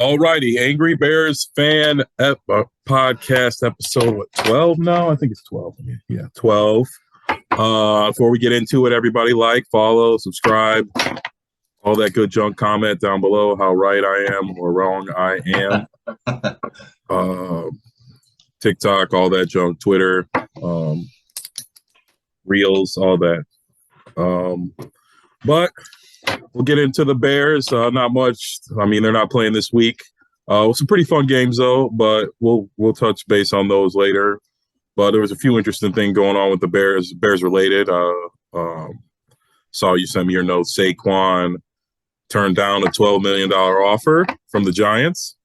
All righty, Angry Bears fan podcast episode 12 now? I think it's 12. Yeah, 12. Before we get into it, everybody follow, subscribe, all that good junk. Comment down below how right I am or wrong I am. TikTok, all that junk, Twitter, Reels, all that. But we'll get into the Bears. Not much. I mean, they're not playing this week. Some pretty fun games though, but we'll touch base on those later. But there was a few interesting things going on with the Bears related. Saw you sent me your note. Saquon turned down a $12 million offer from the Giants.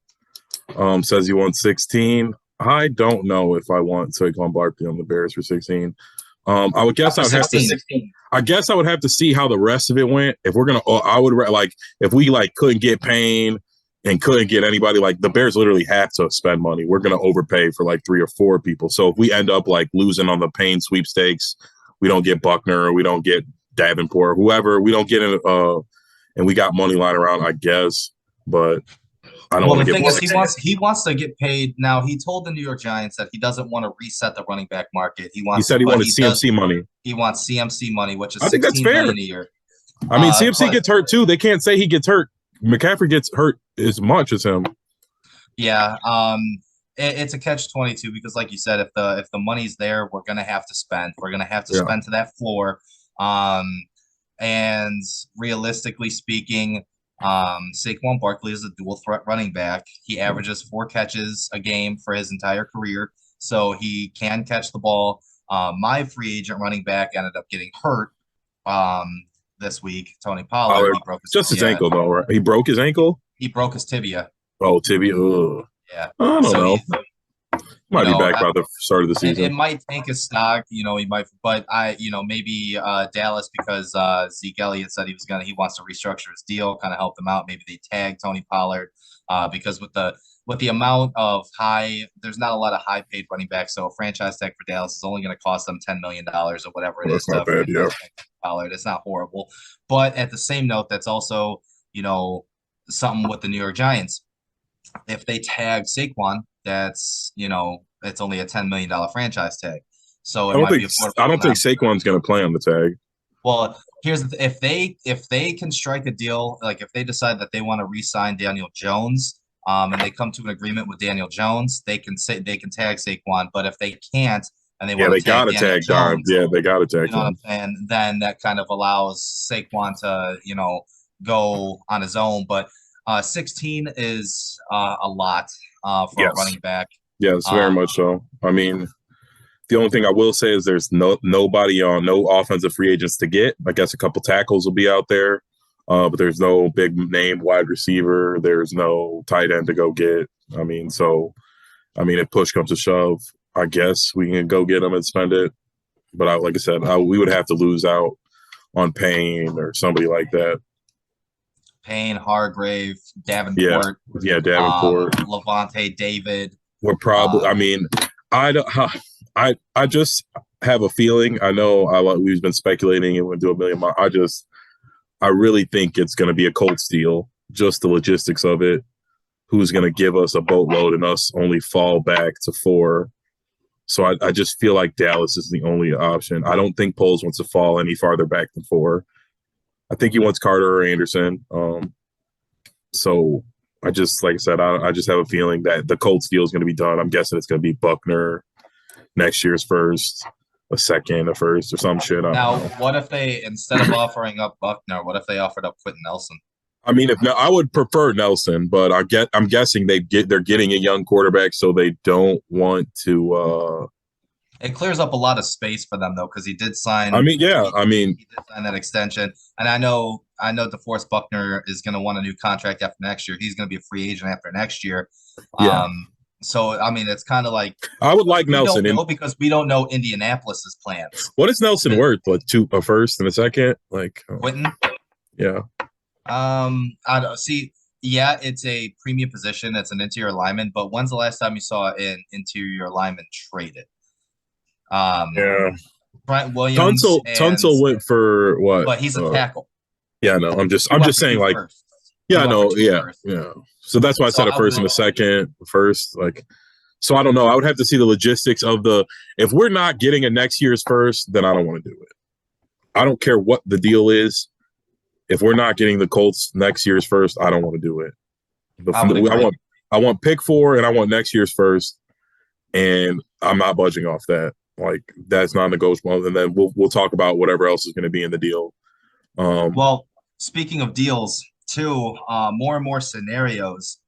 Says he wants 16. I don't know if I want Saquon Barkley on the Bears for 16. I would guess I guess I would have to see how the rest of it went. If we're gonna, I would if we couldn't get Payne and couldn't get anybody, the Bears literally have to spend money. We're gonna overpay for 3 or 4 people. So if we end up losing on the Payne sweepstakes, we don't get Buckner, or we don't get Davenport, or whoever, we don't get in. And we got money lying around, I guess, but. Well, the thing is, he wants to get paid. Now, he told the New York Giants that he doesn't want to reset the running back market. He said he wanted CMC money. He wants CMC money, which is I think that's fair. $16 million a year. I mean, CMC gets hurt too. They can't say he gets hurt. McCaffrey gets hurt as much as him. Yeah, it's a catch-22 because, like you said, if the money's there, we're gonna have to spend. We're gonna have to spend to that floor. And realistically speaking. Saquon Barkley is a dual threat running back. He averages 4 catches a game for his entire career, so he can catch the ball. My free agent running back ended up getting hurt this week. Tony Pollard. He broke his ankle, though, right? He broke his ankle? He broke his tibia. Oh, tibia. Ugh. Yeah. I don't know. Might be back by the start of the season. It might tank his stock, he might, but maybe Dallas, because Zeke Elliott said he wants to restructure his deal, kind of help them out. Maybe they tag Tony Pollard because with the amount of there's not a lot of high paid running backs, so a franchise tag for Dallas is only going to cost them $10 million or whatever it is. That's not bad, yeah. Pollard, it's not horrible, but at the same note, that's also something with the New York Giants. If they tag Saquon, that's it's only a $10 million franchise tag. So I don't think Saquon's going to play on the tag. Well, here's if they can strike a deal, if they decide that they want to re-sign Daniel Jones, and they come to an agreement with Daniel Jones, they can tag Saquon. But if they can't, and they got to tag Jones, they got to tag him. And then that kind of allows Saquon to go on his own. But 16 is a lot for a running back. Yes, very much so. I mean, the only thing I will say is there's nobody on, no offensive free agents to get. I guess a couple tackles will be out there, but there's no big name wide receiver. There's no tight end to go get. If push comes to shove, I guess we can go get them and spend it. But like I said, we would have to lose out on Payne or somebody like that. Payne, Hargraves, Davenport. Yeah, Davenport. Levante David. We're probably. I just have a feeling. I know we've been speculating and we'll do $1 million. I really think it's going to be a Colt steal. Just the logistics of it. Who's going to give us a boatload and us only fall back to 4? So I just feel like Dallas is the only option. I don't think Poles wants to fall any farther back than 4. I think he wants Carter or Anderson. So I just, like I said, I just have a feeling that the Colts deal is going to be done. I'm guessing it's going to be Buckner, next year's first, a second, a first, or some shit. Now, what if they, instead of offering up Buckner, what if they offered up Quentin Nelson? I mean, I would prefer Nelson, but I'm guessing they're getting a young quarterback, so they don't want to. It clears up a lot of space for them, though, because he did sign. He did sign that extension, and I know DeForest Buckner is going to want a new contract after next year. He's going to be a free agent after next year. Yeah. So it's kind of like I would like Nelson because we don't know Indianapolis's plans. What is Nelson worth? A first and a second? Quentin? Yeah. I don't see. Yeah, it's a premium position. It's an interior lineman. But when's the last time you saw an interior lineman traded? Brent Williams. Tunsil went for what? But he's a tackle. Yeah, no. I'm just saying, first. Yeah, no. Yeah, first. yeah. So that's why I So said a I first would and a second, first. Like, so I don't know. I would have to see the logistics of the. If we're not getting a next year's first, then I don't want to do it. I don't care what the deal is. If we're not getting the Colts next year's first, I don't want to do it. I would agree. I want pick 4 and I want next year's first, and I'm not budging off that. Like, that's not negotiable. And then we'll talk about whatever else is going to be in the deal. Well, speaking of deals, too, more and more scenarios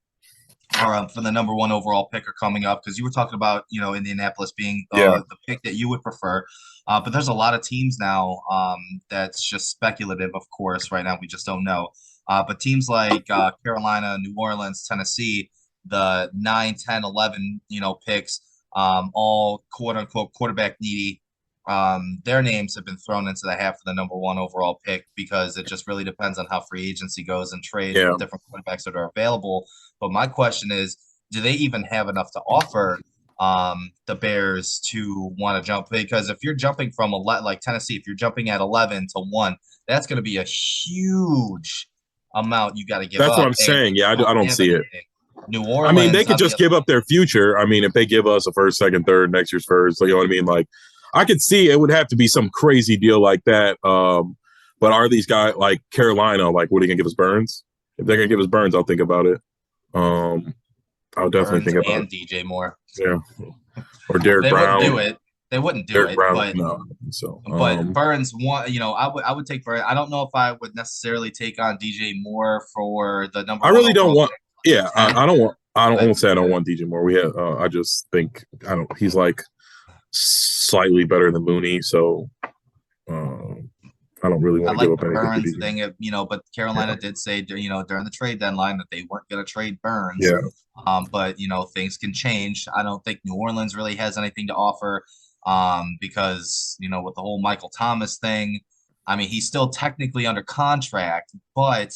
are for the number 1 overall pick are coming up because you were talking about Indianapolis being Yeah. the pick that you would prefer, but there's a lot of teams now that's just speculative. Of course, right now we just don't know. But teams like Carolina, New Orleans, Tennessee, the 9, 10, 11, picks, all quote unquote quarterback needy. Their names have been thrown into the hat for the number 1 overall pick because it just really depends on how free agency goes and trade with different quarterbacks that are available. But my question is, do they even have enough to offer the Bears to want to jump? Because if you're jumping from like Tennessee, if you're jumping at 11 to 1, that's going to be a huge amount you got to give up. That's what I'm saying. Yeah, I don't see it. New Orleans. I mean, they could just give up their future. I mean, if they give us a first, second, third, next year's first, you know what I mean? Like, I could see it would have to be some crazy deal like that. But are these guys like Carolina? Like, what are you gonna give us, Burns? If they're gonna give us Burns, I'll think about it. I'll definitely think about it. DJ Moore. Yeah, or Derek Brown. Wouldn't do it. They wouldn't do Derek it. Brown, but no. So, but Burns, I would take Burns. I don't know if I would necessarily take on DJ Moore for the number. I really don't want. Pick. Yeah, I don't want. I won't say I don't want DJ Moore. We have. I just think I don't. He's like slightly better than Mooney, so I don't really want to give up anything. Burns thing, but Carolina did say, during the trade deadline that they weren't going to trade Burns. Yeah. But things can change. I don't think New Orleans really has anything to offer, because with the whole Michael Thomas thing, I mean, he's still technically under contract, but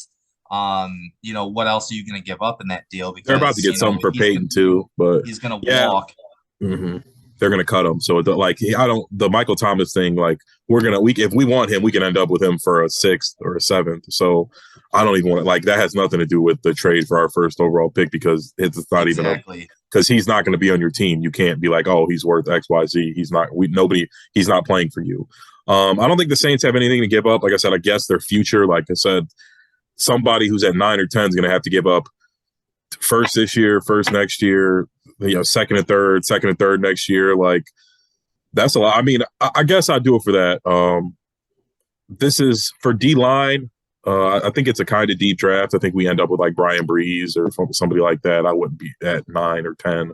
what else are you going to give up in that deal? Because they're about to get something for Peyton too, but he's going to walk. Mm-hmm. They're going to cut him. So the Michael Thomas thing, like if we want him, we can end up with him for a 6th or a 7th. So I don't even want to, that has nothing to do with the trade for our first overall pick because it's not even because he's not going to be on your team. You can't be like, oh, he's worth X, Y, Z. He's not, he's not playing for you. I don't think the Saints have anything to give up. Like I said, I guess their future, like I said, somebody who's at 9 or 10 is going to have to give up first this year, first next year, second and third next year. Like, that's a lot. I mean, I guess I'd do it for that. This is for D-line. I think it's a kind of deep draft. I think we end up with like Brian Breeze or somebody like that. I wouldn't be at 9 or 10.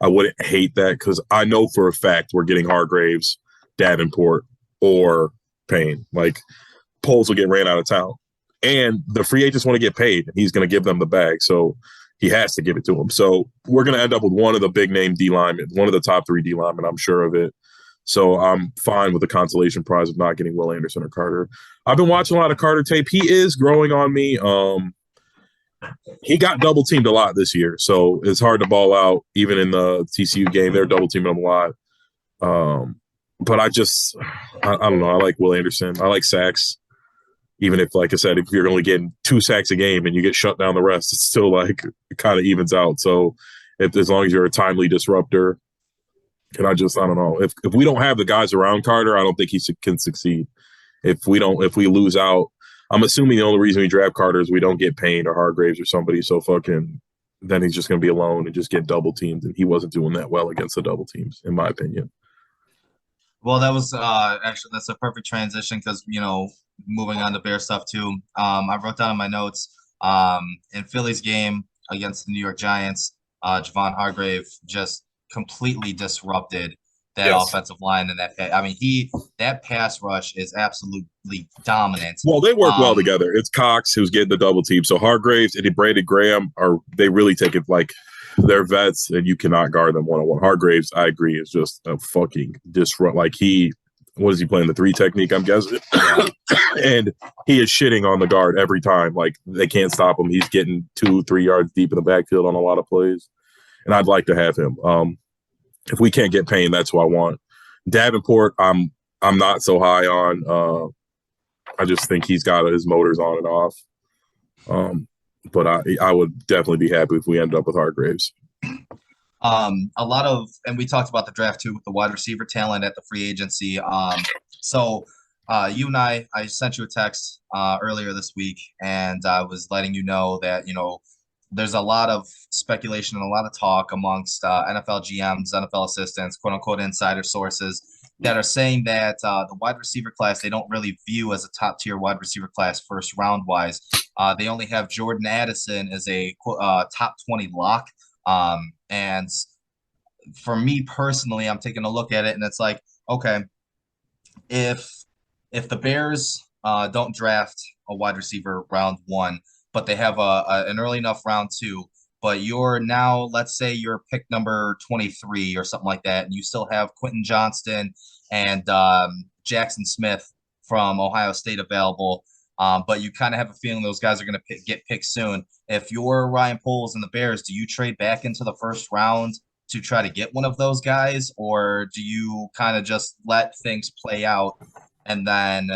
I wouldn't hate that because I know for a fact we're getting Hargraves, Davenport, or Payne. Like, Poles will get ran out of town. And the free agents want to get paid. He's going to give them the bag. So he has to give it to them. So we're going to end up with one of the big name D linemen, one of the top 3 D linemen, I'm sure of it. So I'm fine with the consolation prize of not getting Will Anderson or Carter. I've been watching a lot of Carter tape. He is growing on me. He got double teamed a lot this year. So it's hard to ball out. Even in the TCU game, they're double teaming him a lot. But I don't know. I like Will Anderson. I like sacks. Even if, like I said, if you're only getting 2 sacks a game and you get shut down the rest, it's still like it kind of evens out. So as long as you're a timely disruptor, and I don't know. If we don't have the guys around Carter, I don't think he can succeed. If we lose out, I'm assuming the only reason we draft Carter is we don't get Payne or Hargraves or somebody. So then he's just going to be alone and just get double teamed. And he wasn't doing that well against the double teams, in my opinion. Well, that was actually that's a perfect transition because moving on to Bear stuff too. I wrote down in my notes in Philly's game against the New York Giants, Javon Hargrave just completely disrupted that offensive line and that pass rush is absolutely dominant. Well, they work well together. It's Cox who's getting the double team. So Hargraves and Brandon Graham they really take it like they're vets and you cannot guard them one-on-one. Hargraves, I agree, is just a fucking disrupt. Like what is he playing? The 3 technique, I'm guessing. And he is shitting on the guard every time. Like, they can't stop him. He's getting 2-3 yards deep in the backfield on a lot of plays. And I'd like to have him. If we can't get Payne, that's who I want. Davenport, I'm not so high on. I just think he's got his motors on and off. but I would definitely be happy if we end up with Hargraves. A lot of, and we talked about the draft too with the wide receiver talent at the free agency. You and I sent you a text earlier this week, and I was letting you know that there's a lot of speculation and a lot of talk amongst NFL GMs, NFL assistants, quote unquote insider sources that are saying that the wide receiver class they don't really view as a top tier wide receiver class first round wise. They only have Jordan Addison as a top 20 lock. And for me personally, I'm taking a look at it and it's like, okay, if the Bears don't draft a wide receiver round one, but they have an early enough round two, but you're now, let's say you're pick number 23 or something like that, and you still have Quentin Johnston and Jackson Smith from Ohio State available. But you kind of have a feeling those guys are going to get picked soon. If you're Ryan Poles and the Bears, do you trade back into the first round to try to get one of those guys, or do you kind of just let things play out and then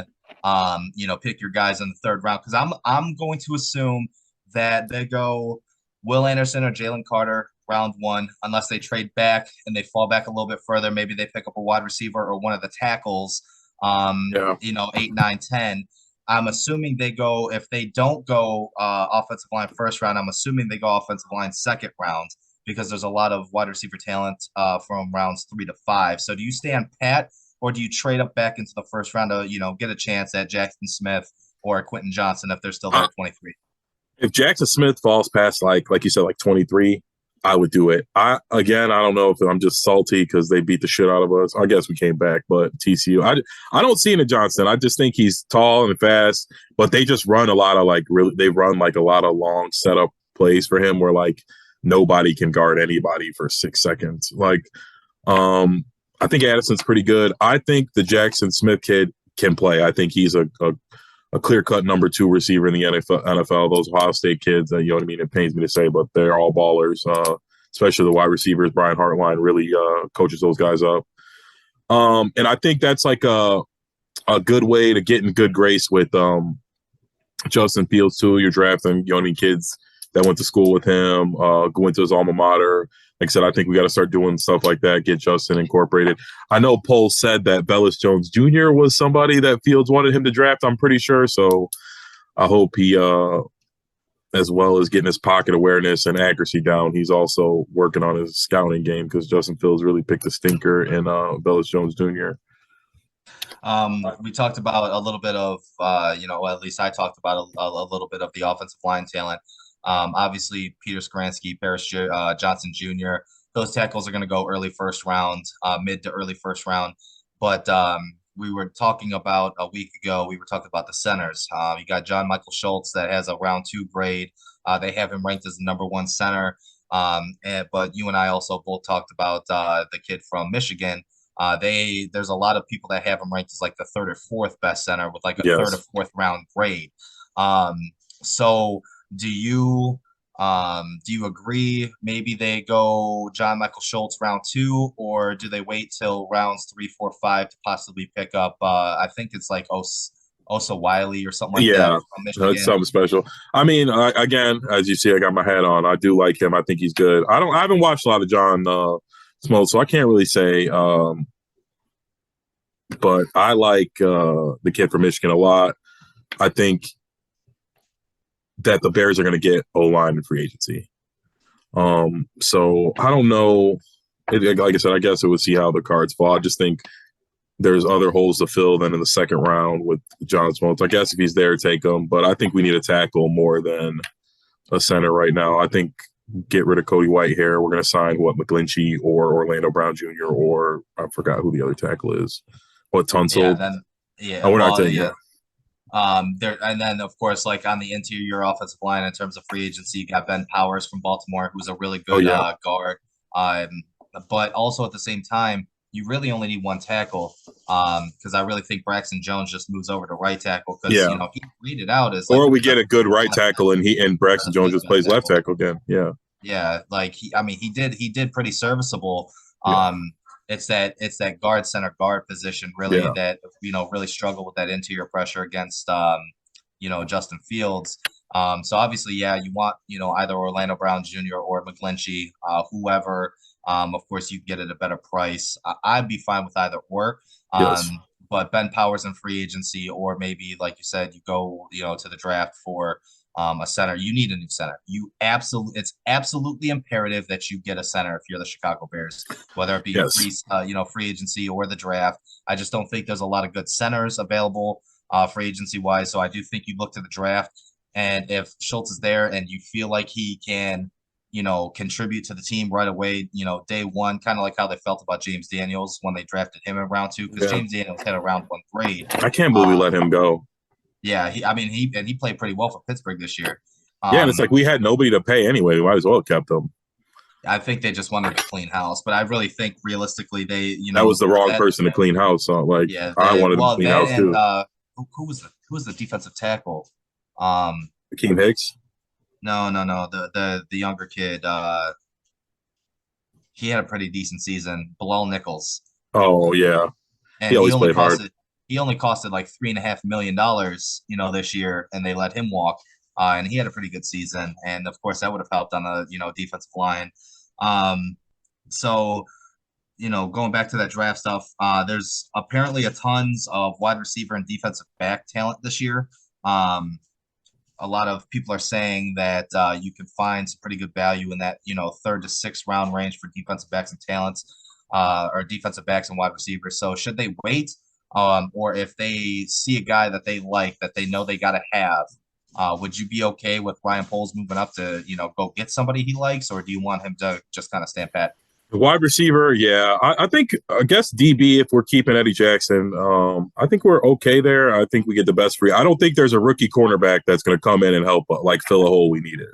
pick your guys in the third round? Because I'm going to assume that they go Will Anderson or Jalen Carter round one, unless they trade back and they fall back a little bit further. Maybe they pick up a wide receiver or one of the tackles. Yeah. 8, 9, 10. I'm assuming they go, if they don't go offensive line first round, I'm assuming they go offensive line second round because there's a lot of wide receiver talent from rounds 3 to 5. So do you stay on pat or do you trade up back into the first round to, get a chance at Jackson Smith or Quentin Johnson if they're still there at 23? If Jackson Smith falls past like you said, like 23, I would do it. I don't know if I'm just salty because they beat the shit out of us. I guess we came back, but TCU, I don't see it in Johnson. I just think he's tall and fast, but they just run a lot of they run like a lot of long setup plays for him where like nobody can guard anybody for 6 seconds. I think Addison's pretty good. I think the Jackson Smith kid can play. I think he's a clear-cut number 2 receiver in the NFL. Those Ohio State kids, you know what I mean? It pains me to say, but they're all ballers, especially the wide receivers. Brian Hartline really coaches those guys up. And I think that's like a good way to get in good grace with Justin Fields, too. You're drafting, kids that went to school with him, go into his alma mater. Like I said, I think we got to start doing stuff like that, get Justin incorporated. I know Pohl said that Bellis Jones Jr. was somebody that Fields wanted him to draft, I'm pretty sure. So I hope he, as well as getting his pocket awareness and accuracy down, he's also working on his scouting game because Justin Fields really picked a stinker in Bellis Jones Jr. We talked about a little bit of, at least I talked about a little bit of the offensive line talent. Obviously, Peter Skoransky, Paris Johnson Jr., those tackles are going to go early first round, mid to early first round. But we were talking about a week ago, we were talking about the centers. You got John Michael Schultz that has a round 2 grade. They have him ranked as the number 1 center. But you and I also both talked about the kid from Michigan. There's a lot of people that have him ranked as like the 3rd or 4th best center with like a 3rd or 4th round grade. So do you agree maybe they go John Michael Schultz round 2, or do they wait till rounds 3, 4, 5 to possibly pick up I think it's like Osa Wiley or something like that from Michigan? That's something special. I mean, again, as you see, I got my hat on. I do like him. I think he's good. I haven't watched a lot of John Smoltz, so I can't really say but I like the kid from Michigan a lot. I think that the Bears are going to get O-line in free agency. So I don't know. Like I said, I guess it would see how the cards fall. I just think there's other holes to fill than in the second round with John Smoltz. I guess if he's there, take him. But I think we need a tackle more than a center right now. I think get rid of Cody Whitehair. We're going to sign McGlinchey or Orlando Brown Jr. or I forgot who the other tackle is. Tunsil? We're not taking it. And then of course, like on the interior offensive line in terms of free agency, you got Ben Powers from Baltimore, who's a really good guard. But also at the same time, you really only need 1 tackle because I really think Braxton Jones just moves over to right tackle because he rated out as or we get a good right tackle and Braxton Jones just plays left tackle again. Yeah, like he did pretty serviceable. It's that guard center guard position really that really struggle with that interior pressure against Justin Fields. So obviously, yeah, you want, either Orlando Brown Jr. or McGlinchey, whoever. Of course, you get it at a better price. I'd be fine with either or. Yes. But Ben Powers in free agency, or maybe like you said, you go, to the draft for a center. You need a new center. It's absolutely imperative that you get a center if you're the Chicago Bears, whether it be Yes. free agency or the draft. I just don't think there's a lot of good centers available free agency wise. So I do think you look to the draft, and if Schultz is there and you feel like he can, contribute to the team right away, day one, kind of like how they felt about James Daniels when they drafted him in round two, because Yeah. James Daniels had a round one grade. I can't believe we Um, let him go. yeah, he played pretty well for Pittsburgh this year. Yeah, and it's like we had nobody to pay anyway. We might as well have kept him. I think they just wanted to clean house, but I really think realistically they, That was the wrong that person to clean house. So like yeah, I wanted to clean that house and too. who was the defensive tackle? Um, Akeem Hicks. no, the younger kid. He had a pretty decent season. Bilal Nichols, Oh yeah, he and always played hard. he only costed like $3.5 million, this year, and they let him walk. And he had a pretty good season, and of course that would have helped on the defensive line. Um, so going back to that draft stuff, there's apparently a tons of wide receiver and defensive back talent this year. Um, a lot of people are saying that you can find some pretty good value in that third to sixth round range for defensive backs and talents, or defensive backs and wide receivers. So should they wait, or if they see a guy that they like that they know they got to have, would you be okay with Ryan Poles moving up to go get somebody he likes, or do you want him to just kind of stand pat? The wide receiver, yeah. I guess DB if we're keeping Eddie Jackson. I think we're okay there. I think we get the best free. I don't think there's a rookie cornerback that's going to come in and help like fill a hole we needed.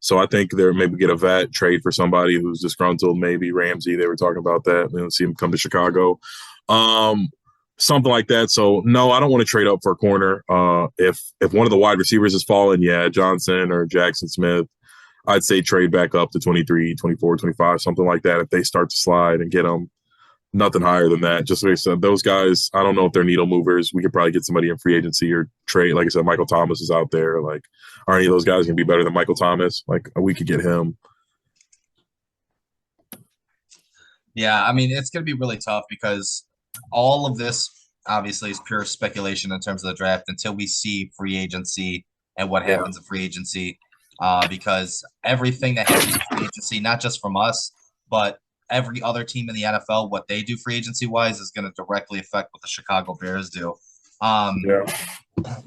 So I think there maybe get a vet trade for somebody who's disgruntled. Maybe Ramsey. They were talking about that. We don't see him come to Chicago. Um, Something like that. So no, I don't want to trade up for a corner. If one of the wide receivers has fallen, yeah, Johnson or Jackson Smith. I'd say trade back up to 23, 24, 25, something like that. If they start to slide and get them, nothing higher than that. Just like I said, those guys, I don't know if they're needle movers. We could probably get somebody in free agency or trade. Like I said, Michael Thomas is out there. Like, are any of those guys going to be better than Michael Thomas? Like, we could get him. Yeah, I mean, it's going to be really tough because all of this obviously is pure speculation in terms of the draft until we see free agency and what Yeah. happens in free agency. Because everything that happens in free agency, not just from us, but every other team in the NFL, what they do free agency wise is going to directly affect what the Chicago Bears do. Yeah.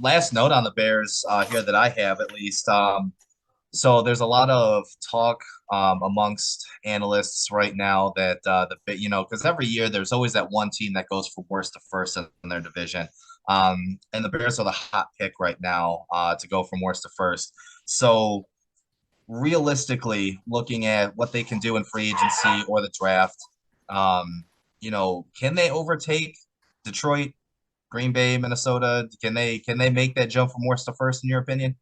Last note on the Bears here that I have at least. So there's a lot of talk amongst analysts right now that because every year there's always that one team that goes from worst to first in their division, and the Bears are the hot pick right now to go from worst to first. So realistically, looking at what they can do in free agency or the draft, can they overtake Detroit, Green Bay, Minnesota? Can they make that jump from worst to first in your opinion?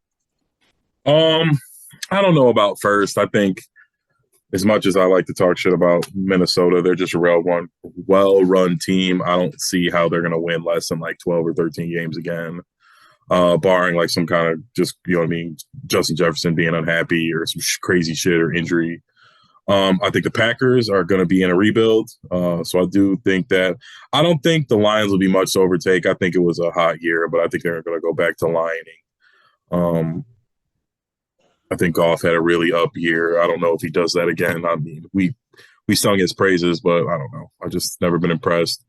I don't know about first. I think as much as I like to talk shit about Minnesota, they're just a well-run team. I don't see how they're going to win less than like 12 or 13 games again, barring like some kind of just, Justin Jefferson being unhappy or some crazy shit or injury. I think the Packers are going to be in a rebuild. So I do think that I don't think the Lions will be much to overtake. I think it was a hot year, but I think they're going to go back to lining. I think Goff had a really up year. I don't know if he does that again. I mean, we sung his praises, but I don't know. I just never been impressed.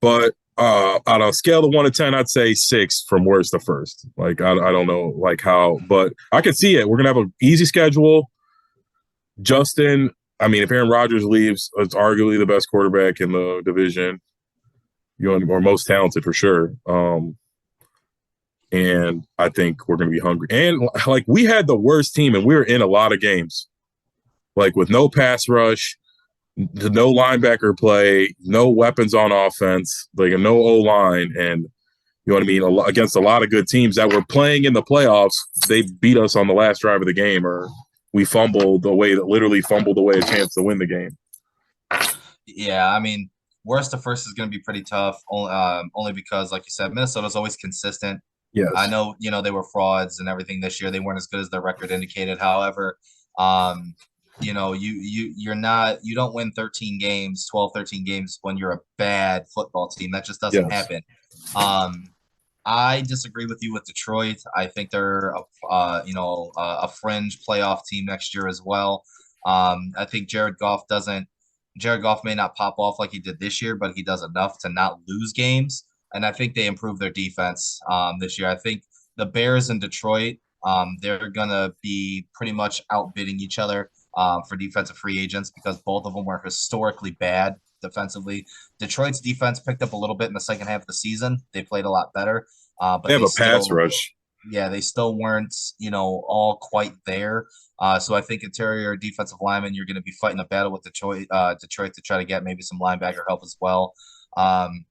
But on a scale of 1 to 10, I'd say 6 from worst to first. Like I don't know like how, but I can see it. We're gonna have an easy schedule. Justin, I mean, if Aaron Rodgers leaves, it's arguably the best quarterback in the division, or most talented for sure. And I think we're going to be hungry. And like we had the worst team, and we were in a lot of games, like with no pass rush, no linebacker play, no weapons on offense, like a no O line, and you know what I mean. Against a lot of good teams that were playing in the playoffs, they beat us on the last drive of the game, or we literally fumbled away a chance to win the game. Yeah, I mean, worst to first is going to be pretty tough. Only because, like you said, Minnesota's always consistent. I Yes. know, they were frauds and everything this year. They weren't as good as their record indicated. However, um, you don't win 13 games, 12, 13 games when you're a bad football team. That just doesn't Yes. happen. Um, I disagree with you with Detroit. I think they're a fringe playoff team next year as well. I think Jared Goff may not pop off like he did this year, but he does enough to not lose games. And I think they improved their defense this year. I think the Bears and Detroit, they're gonna be pretty much outbidding each other for defensive free agents because both of them were historically bad defensively. Detroit's defense picked up a little bit in the second half of the season. They played a lot better, They but have a pass rush. they still weren't, all quite there. So I think interior defensive linemen, you're going to be fighting a battle with Detroit to try to get maybe some linebacker help as well. Um,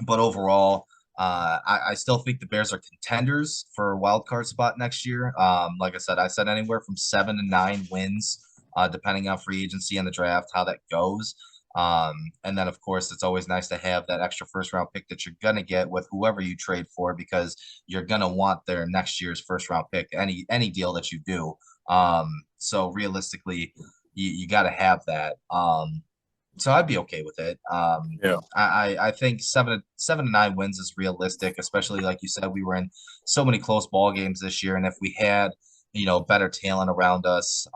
but overall, I still think the Bears are contenders for a wild card spot next year. Like I said anywhere from 7 to 9 wins, depending on free agency and the draft, how that goes. And then of course it's always nice to have that extra first round pick that you're gonna get with whoever you trade for because you're gonna want their next year's first round pick, any deal that you do. So realistically, you got to have that. So I'd be okay with it. Yeah. I think 7 to 9 wins is realistic, especially like you said, we were in so many close ball games this year, and if we had better talent around us,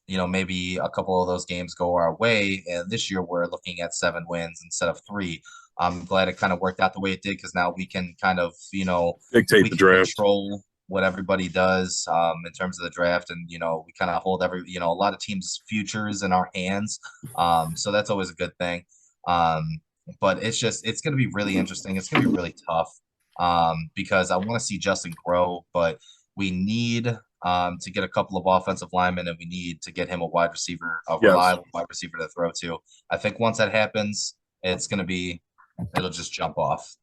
maybe a couple of those games go our way. And this year we're looking at 7 wins instead of 3. I'm glad it kind of worked out the way it did because now we can kind of Dictate we the can draft. control what everybody does in terms of the draft, and we kind of hold a lot of teams' futures in our hands. So that's always a good thing. Um, but it's going to be really interesting. It's going to be really tough because I want to see Justin grow, but we need to get a couple of offensive linemen, and we need to get him a Yes. reliable wide receiver to throw to. I think once that happens, it'll just jump off.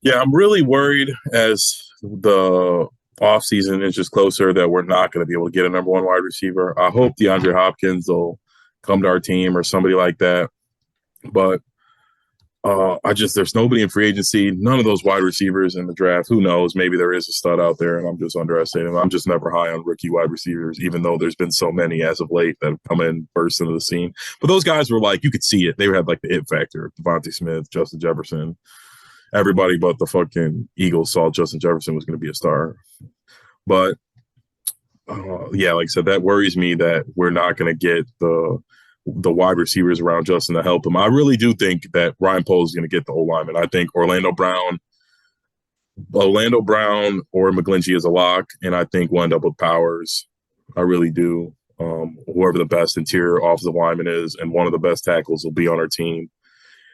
Yeah, I'm really worried as the offseason inches closer that we're not going to be able to get a number one wide receiver. I hope DeAndre Hopkins will come to our team or somebody like that. But there's nobody in free agency, none of those wide receivers in the draft. Who knows? Maybe there is a stud out there, and I'm just underestimating them. I'm just never high on rookie wide receivers, even though there's been so many as of late that have come in, burst into the scene. But those guys were like, you could see it. They had like the it factor. Devontae Smith, Justin Jefferson, everybody but the fucking Eagles saw Justin Jefferson was going to be a star. But yeah, like I said, that worries me that we're not going to get the wide receivers around Justin to help him. I really do think that Ryan Poles is going to get the old lineman. I think Orlando Brown or McGlinchey is a lock, and I think we'll end up with Powers. I really do. Whoever the best interior offensive lineman is, and one of the best tackles will be on our team.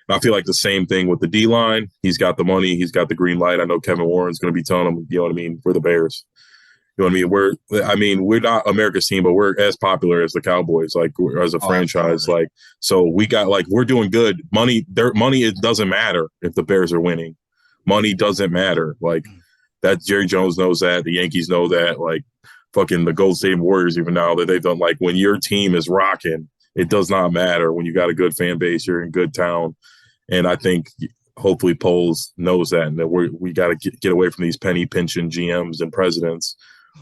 And I feel like the same thing with the D line. He's got the money. He's got the green light. I know Kevin Warren's going to be telling him, you know what I mean? We're the Bears. You know what I mean? We're not America's team, but we're as popular as the Cowboys, like as a franchise. Absolutely. Like, so we got we're doing good. Money, it doesn't matter if the Bears are winning. Money doesn't matter. Like that, Jerry Jones knows that. The Yankees know that. Like fucking the Golden State Warriors, even now that they've done, like when your team is rocking, it does not matter when you got a good fan base, you're in good town. And I think hopefully Poles knows that, and that we got to get away from these penny pinching GMs and presidents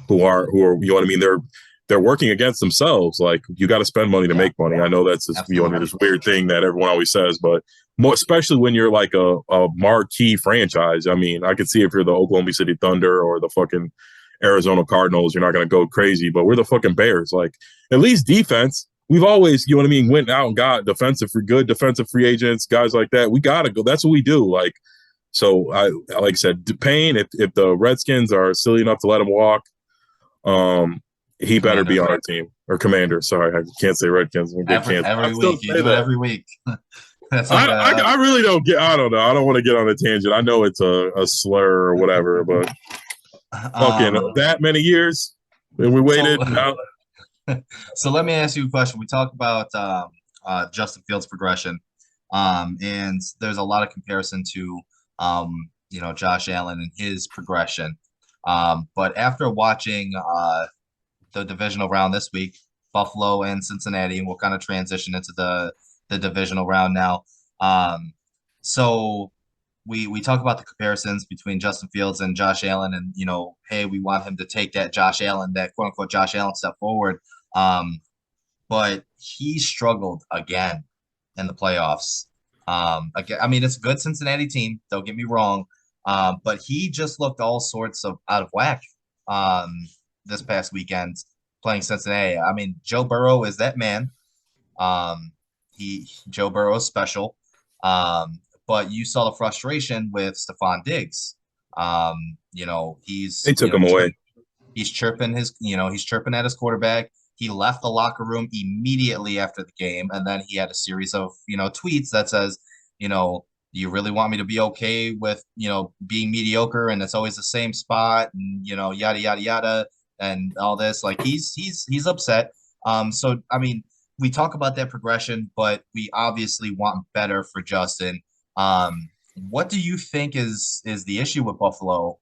who are you know what I mean, they're working against themselves. Like you got to spend money to make money. I know that's this, you know what I mean, this weird thing that everyone always says, but more especially when you're like a marquee franchise. I mean, I could see if you're the Oklahoma City Thunder or the fucking Arizona Cardinals, you're not going to go crazy, but we're the fucking Bears. Like at least defense, we've always, you know what I mean, went out and got good defensive free agents, guys like that. We got to go. That's what we do. Like, so like I said, Payne, if the Redskins are silly enough to let him walk, he better be on our team, or Commander. Sorry, I can't say Redskins. Every week, you do it every week. That's like I really don't get. I don't know. I don't want to get on a tangent. I know it's a slur or whatever, but fucking that many years and we waited. So let me ask you a question. We talked about Justin Fields' progression, and there's a lot of comparison to Josh Allen and his progression. But after watching the divisional round this week, Buffalo and Cincinnati, and we'll kind of transition into the divisional round now. So we talk about the comparisons between Justin Fields and Josh Allen, and hey, we want him to take that quote unquote Josh Allen step forward. But he struggled again in the playoffs. Again, I mean, it's a good Cincinnati team. Don't get me wrong, but he just looked all sorts of out of whack this past weekend playing Cincinnati. I mean, Joe Burrow is that man. Joe Burrow is special. But you saw the frustration with Stephon Diggs. They took him away. He's chirping he's chirping at his quarterback. He left the locker room immediately after the game, and then he had a series of tweets that says, you really want me to be okay with being mediocre, and it's always the same spot, and yada yada yada, and all this. Like he's upset. So I mean, we talk about that progression, but we obviously want better for Justin. What do you think is the issue with Buffalo?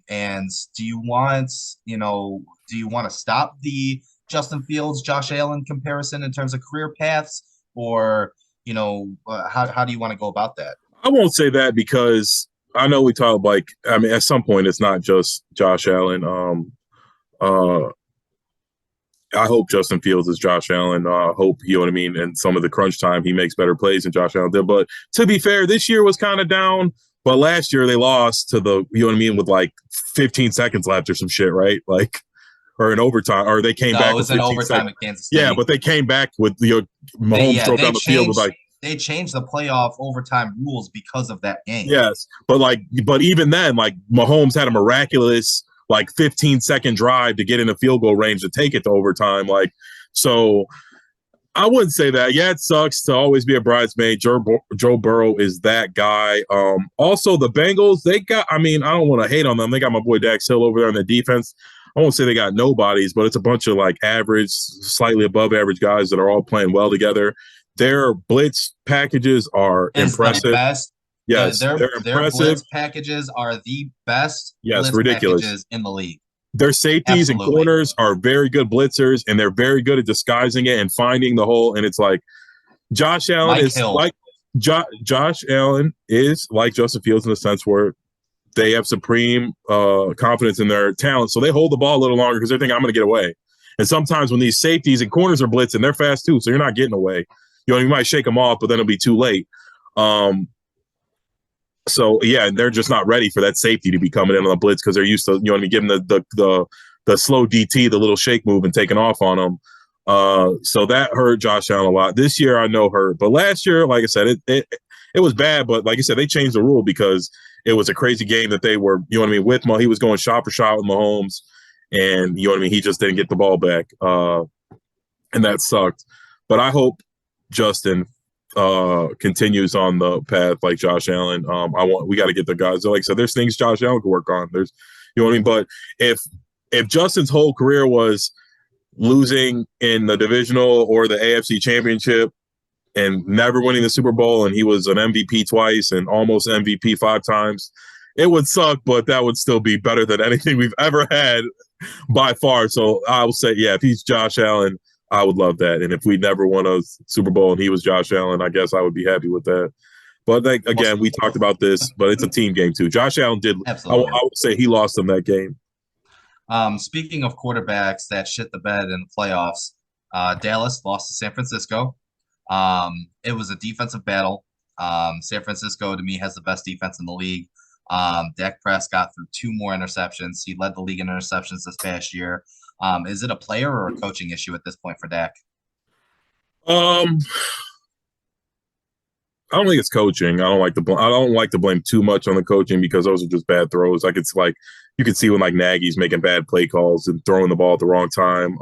And do you want to stop the Justin Fields, Josh Allen comparison in terms of career paths, or how do you want to go about that? I won't say that because I know we talk at some point it's not just Josh Allen. I hope Justin Fields is Josh Allen. I hope, you know what I mean, and some of the crunch time he makes better plays than Josh Allen did. But to be fair, this year was kind of down. But last year they lost to you know what I mean, with 15 seconds left or some shit, right? Or in overtime, or they came back. It was in overtime at Kansas City. Yeah, but they came back with Mahomes drove down the field with they changed the playoff overtime rules because of that game. Yes, but even then, Mahomes had a miraculous 15-second drive to get in a field goal range to take it to overtime. So I wouldn't say that. Yeah, it sucks to always be a bridesmaid. Joe Burrow is that guy. Also, the Bengals, they got, I don't want to hate on them. They got my boy Dax Hill over there on the defense. I won't say they got nobodies, but it's a bunch of average, slightly above average guys that are all playing well together. Their blitz packages are impressive. The best. Yes, their impressive. Blitz packages are the best. Yes, ridiculous packages in the league. Their safeties and corners are very good blitzers, and they're very good at disguising it and finding the hole. And it's Josh Allen Josh Allen is like Justin Fields in the sense where they have supreme confidence in their talent, so they hold the ball a little longer because they think I'm going to get away. And sometimes when these safeties and corners are blitzing, they're fast too, so you're not getting away. You might shake them off, but then it'll be too late. So yeah, they're just not ready for that safety to be coming in on the blitz because they're used to giving the slow DT, the little shake move, and taking off on them. So that hurt Josh Allen a lot. This year I know hurt, but last year, like I said, it was bad. But like I said, they changed the rule because it was a crazy game that they were with he was going shot for shot with Mahomes, and he just didn't get the ball back, and that sucked. But I hope Justin continues on the path like Josh Allen. We got to get the guys. Like I said, there's things Josh Allen could work on. There's, But if Justin's whole career was losing in the divisional or the AFC Championship and never winning the Super Bowl, and he was an MVP twice and almost MVP 5 times, it would suck. But that would still be better than anything we've ever had by far. So I will say, yeah, if he's Josh Allen, I would love that. And if we never won a Super Bowl and he was Josh Allen, I guess I would be happy with that. But again, we talked about this, but it's a team game too. Josh Allen did. Absolutely. I would say he lost them that game. Speaking of quarterbacks that shit the bed in the playoffs, Dallas lost to San Francisco. It was a defensive battle. San Francisco, to me, has the best defense in the league. Dak Prescott threw 2 more interceptions. He led the league in interceptions this past year. Is it a player or a coaching issue at this point for Dak? I don't think it's coaching. I don't like to blame too much on the coaching because those are just bad throws. It's you can see when Nagy's making bad play calls and throwing the ball at the wrong time.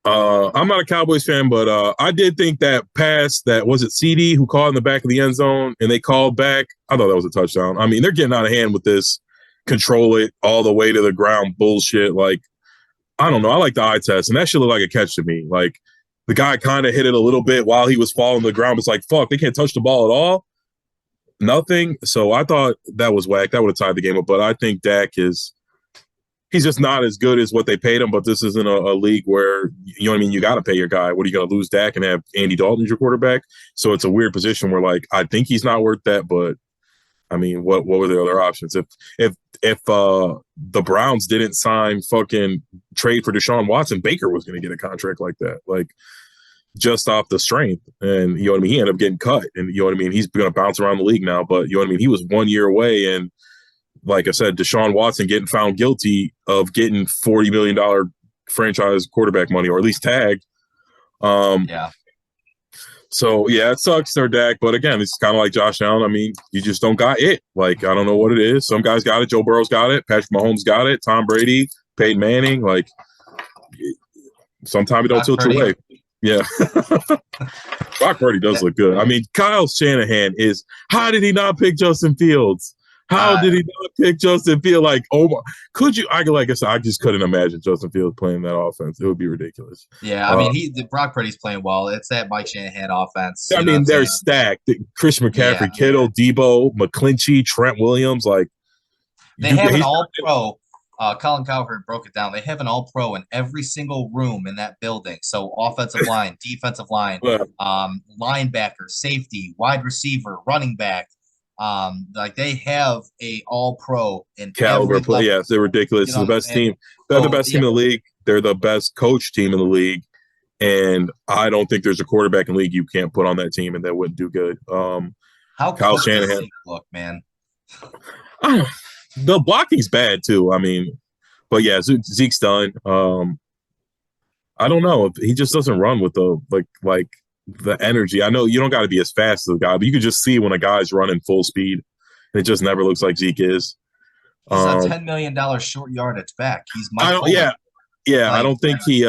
I'm not a Cowboys fan, but I did think that pass that was it CD who caught in the back of the end zone and they called back. I thought that was a touchdown. They're getting out of hand with this. Control it all the way to the ground bullshit. I don't know. I like the eye test, and that should look like a catch to me. The guy kind of hit it a little bit while he was falling to the ground. It's fuck, they can't touch the ball at all. Nothing. So I thought that was whack. That would have tied the game up. But I think Dak is He's just not as good as what they paid him. But this isn't a league where you know what I mean. You got to pay your guy. What are you going to lose Dak and have Andy Dalton as your quarterback? So it's a weird position where like I think he's not worth that, but I mean, what were the other options? If the Browns didn't sign fucking trade for Deshaun Watson, Baker was going to get a contract like that, like just off the strength. And you know what I mean? He ended up getting cut, and you know what I mean? He's going to bounce around the league now, but you know what I mean? He was 1 year away, and like I said, Deshaun Watson getting found guilty of getting $40 million franchise quarterback money, or at least tagged. Yeah. So yeah, it sucks for Dak, but again, it's kind of like Josh Allen. I mean, you just don't got it. Like I don't know what it is. Some guys got it. Joe Burrow's got it. Patrick Mahomes got it. Tom Brady, Peyton Manning. Like sometimes it don't tilt your way. Yeah, Brock Purdy does look good. I mean, Kyle Shanahan is. How did he not pick Justin Fields? How did he not pick Justin Fields? Like, oh my, could you? Like I said, I just couldn't imagine Justin Fields playing that offense. It would be ridiculous. Yeah, I mean, Brock Purdy's playing well. It's that Mike Shanahan offense. I mean, they're stacked. Christian McCaffrey, Kittle, Debo, McClinchy, Trent Williams. Like they have an all-pro. Colin Cowherd broke it down. They have an all-pro in every single room in that building. So offensive line, defensive line, linebacker, safety, wide receiver, running back. Like they have a all-pro in caliber play. Yeah, they're ridiculous. It's the best team. They're the best team in the league. They're the best coach team in the league. And I don't think there's a quarterback in the league you can't put on that team and that wouldn't do good. How Kyle Shanahan look, man. The blocking's bad too. I mean, but yeah, Zeke's done. I don't know. He just doesn't run with the like the energy. I know you don't got to be as fast as the guy, but you can just see when a guy's running full speed. It just never looks like Zeke is. He's a $10 million short yardage back. He's yeah. Like, I don't think he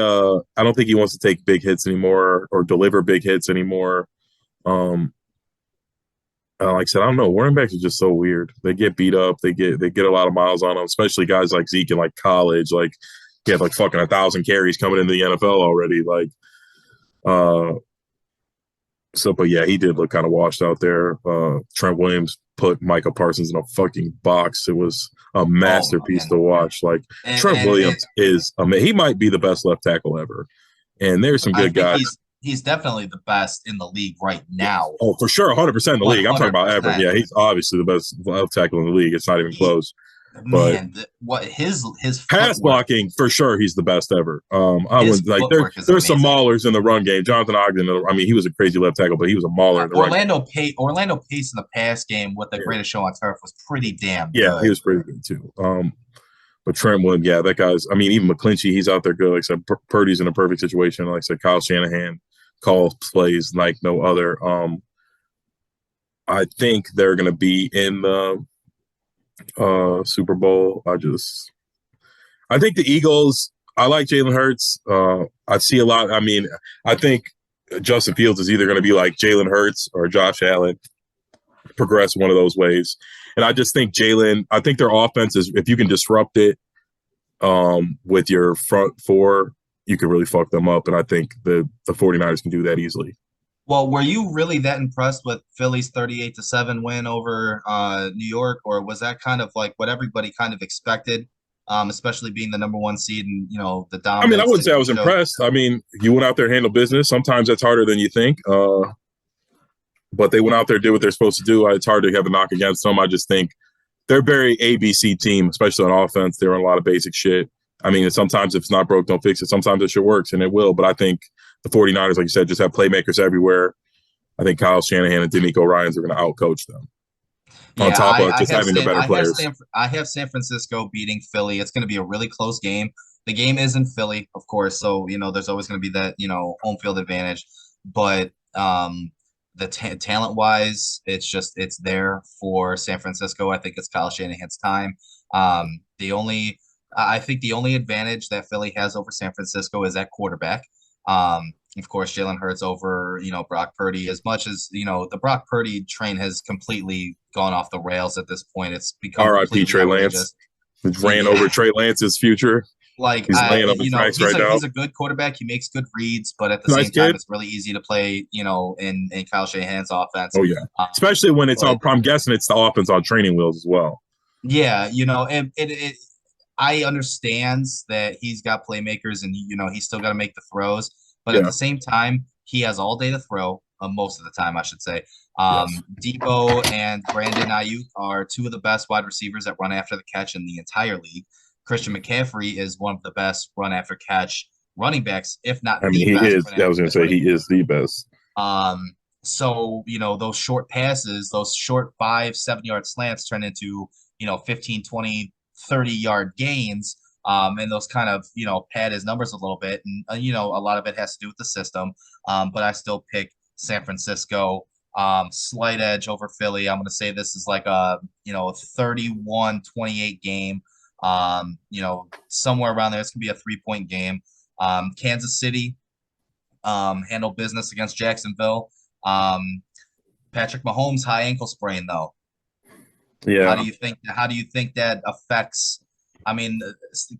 wants to take big hits anymore or deliver big hits anymore. Like I said, I don't know. Running backs are just so weird. They get beat up. They get a lot of miles on them, especially guys like Zeke in like college. Like he had like fucking 1,000 carries coming into the NFL already. Like, but yeah, he did look kind of washed out there. Trent Williams put Micah Parsons in a fucking box. It was a masterpiece to watch. Like Trent Williams is amazing. He might be the best left tackle ever. And there's some good guys. He's definitely the best in the league right now. Oh, for sure, 100% in the league. I'm talking about ever. Yeah, he's obviously the best left tackle in the league. It's not even close. Man, what his pass blocking for sure, he's the best ever. I was like, there's some maulers in the run game. Jonathan Ogden, I mean, he was a crazy left tackle, but he was a mauler in the Orlando Pace in the pass game with the greatest show on turf was pretty damn good. Yeah, he was pretty good too. But Trent Williams, yeah, that guy's. I mean, even McClinchy, he's out there good. Like I said, Purdy's in a perfect situation. Like I said, Kyle Shanahan calls plays like no other. I think they're going to be in the Super Bowl. I think the Eagles. I like Jalen Hurts. I see a lot. I mean, I think Justin Fields is either going to be like Jalen Hurts or Josh Allen, progress one of those ways. And I just think I think their offense is, if you can disrupt it with your front four, you can really fuck them up. And I think the 49ers can do that easily. Well, were you really that impressed with Philly's 38-7 win over New York, or was that kind of like what everybody kind of expected, especially being the number one seed and, you know, the dominance? I mean, I wouldn't say I was impressed. I mean, you went out there and handled business. Sometimes that's harder than you think. But they went out there, did what they're supposed to do. It's hard to have a knock against them. I just think they're a very ABC team, especially on offense. They're on a lot of basic shit. I mean, sometimes if it's not broke, don't fix it. Sometimes it shit works, and it will. But I think the 49ers, like you said, just have playmakers everywhere. I think Kyle Shanahan and D'Amico Ryans are going to outcoach them. On top of just having the better players. I have San Francisco beating Philly. It's going to be a really close game. The game is in Philly, of course. So, you know, there's always going to be that, you know, home field advantage. But the talent-wise, it's there for San Francisco. I think it's Kyle Shanahan's time. I think the only advantage that Philly has over San Francisco is at quarterback. Of course, Jalen Hurts over, you know, Brock Purdy. As much as, you know, the Brock Purdy train has completely gone off the rails at this point. It's become R.I.P. Trey Lance. He ran over Trey Lance's future. Like, he's laying up the tracks right now. He's a good quarterback. He makes good reads, but at the same time, it's really easy to play, you know, in Kyle Shanahan's offense. Oh, yeah. Especially when it's I'm guessing it's the offense on training wheels as well. Yeah, you know, I understand that he's got playmakers and he's still got to make the throws, but at Yeah. the same time, he has all day to throw. Most of the time, I should say. Yes. Debo and Brandon Ayuk are two of the best wide receivers that run after the catch in the entire league. Christian McCaffrey is one of the best run after catch running backs, if not I mean, the he best. is. I was going to say he is the best. So, those short passes, those short 5-7 yard slants turn into, 15, 20, 30 yard gains. And those kind of, pad his numbers a little bit. And, a lot of it has to do with the system. But I still pick San Francisco, slight edge over Philly. I'm going to say this is like a, 31-28 game. Somewhere around there. It's going to be a 3-point game. Kansas City handle business against Jacksonville. Patrick Mahomes high ankle sprain though. Yeah. How do you think that affects? I mean,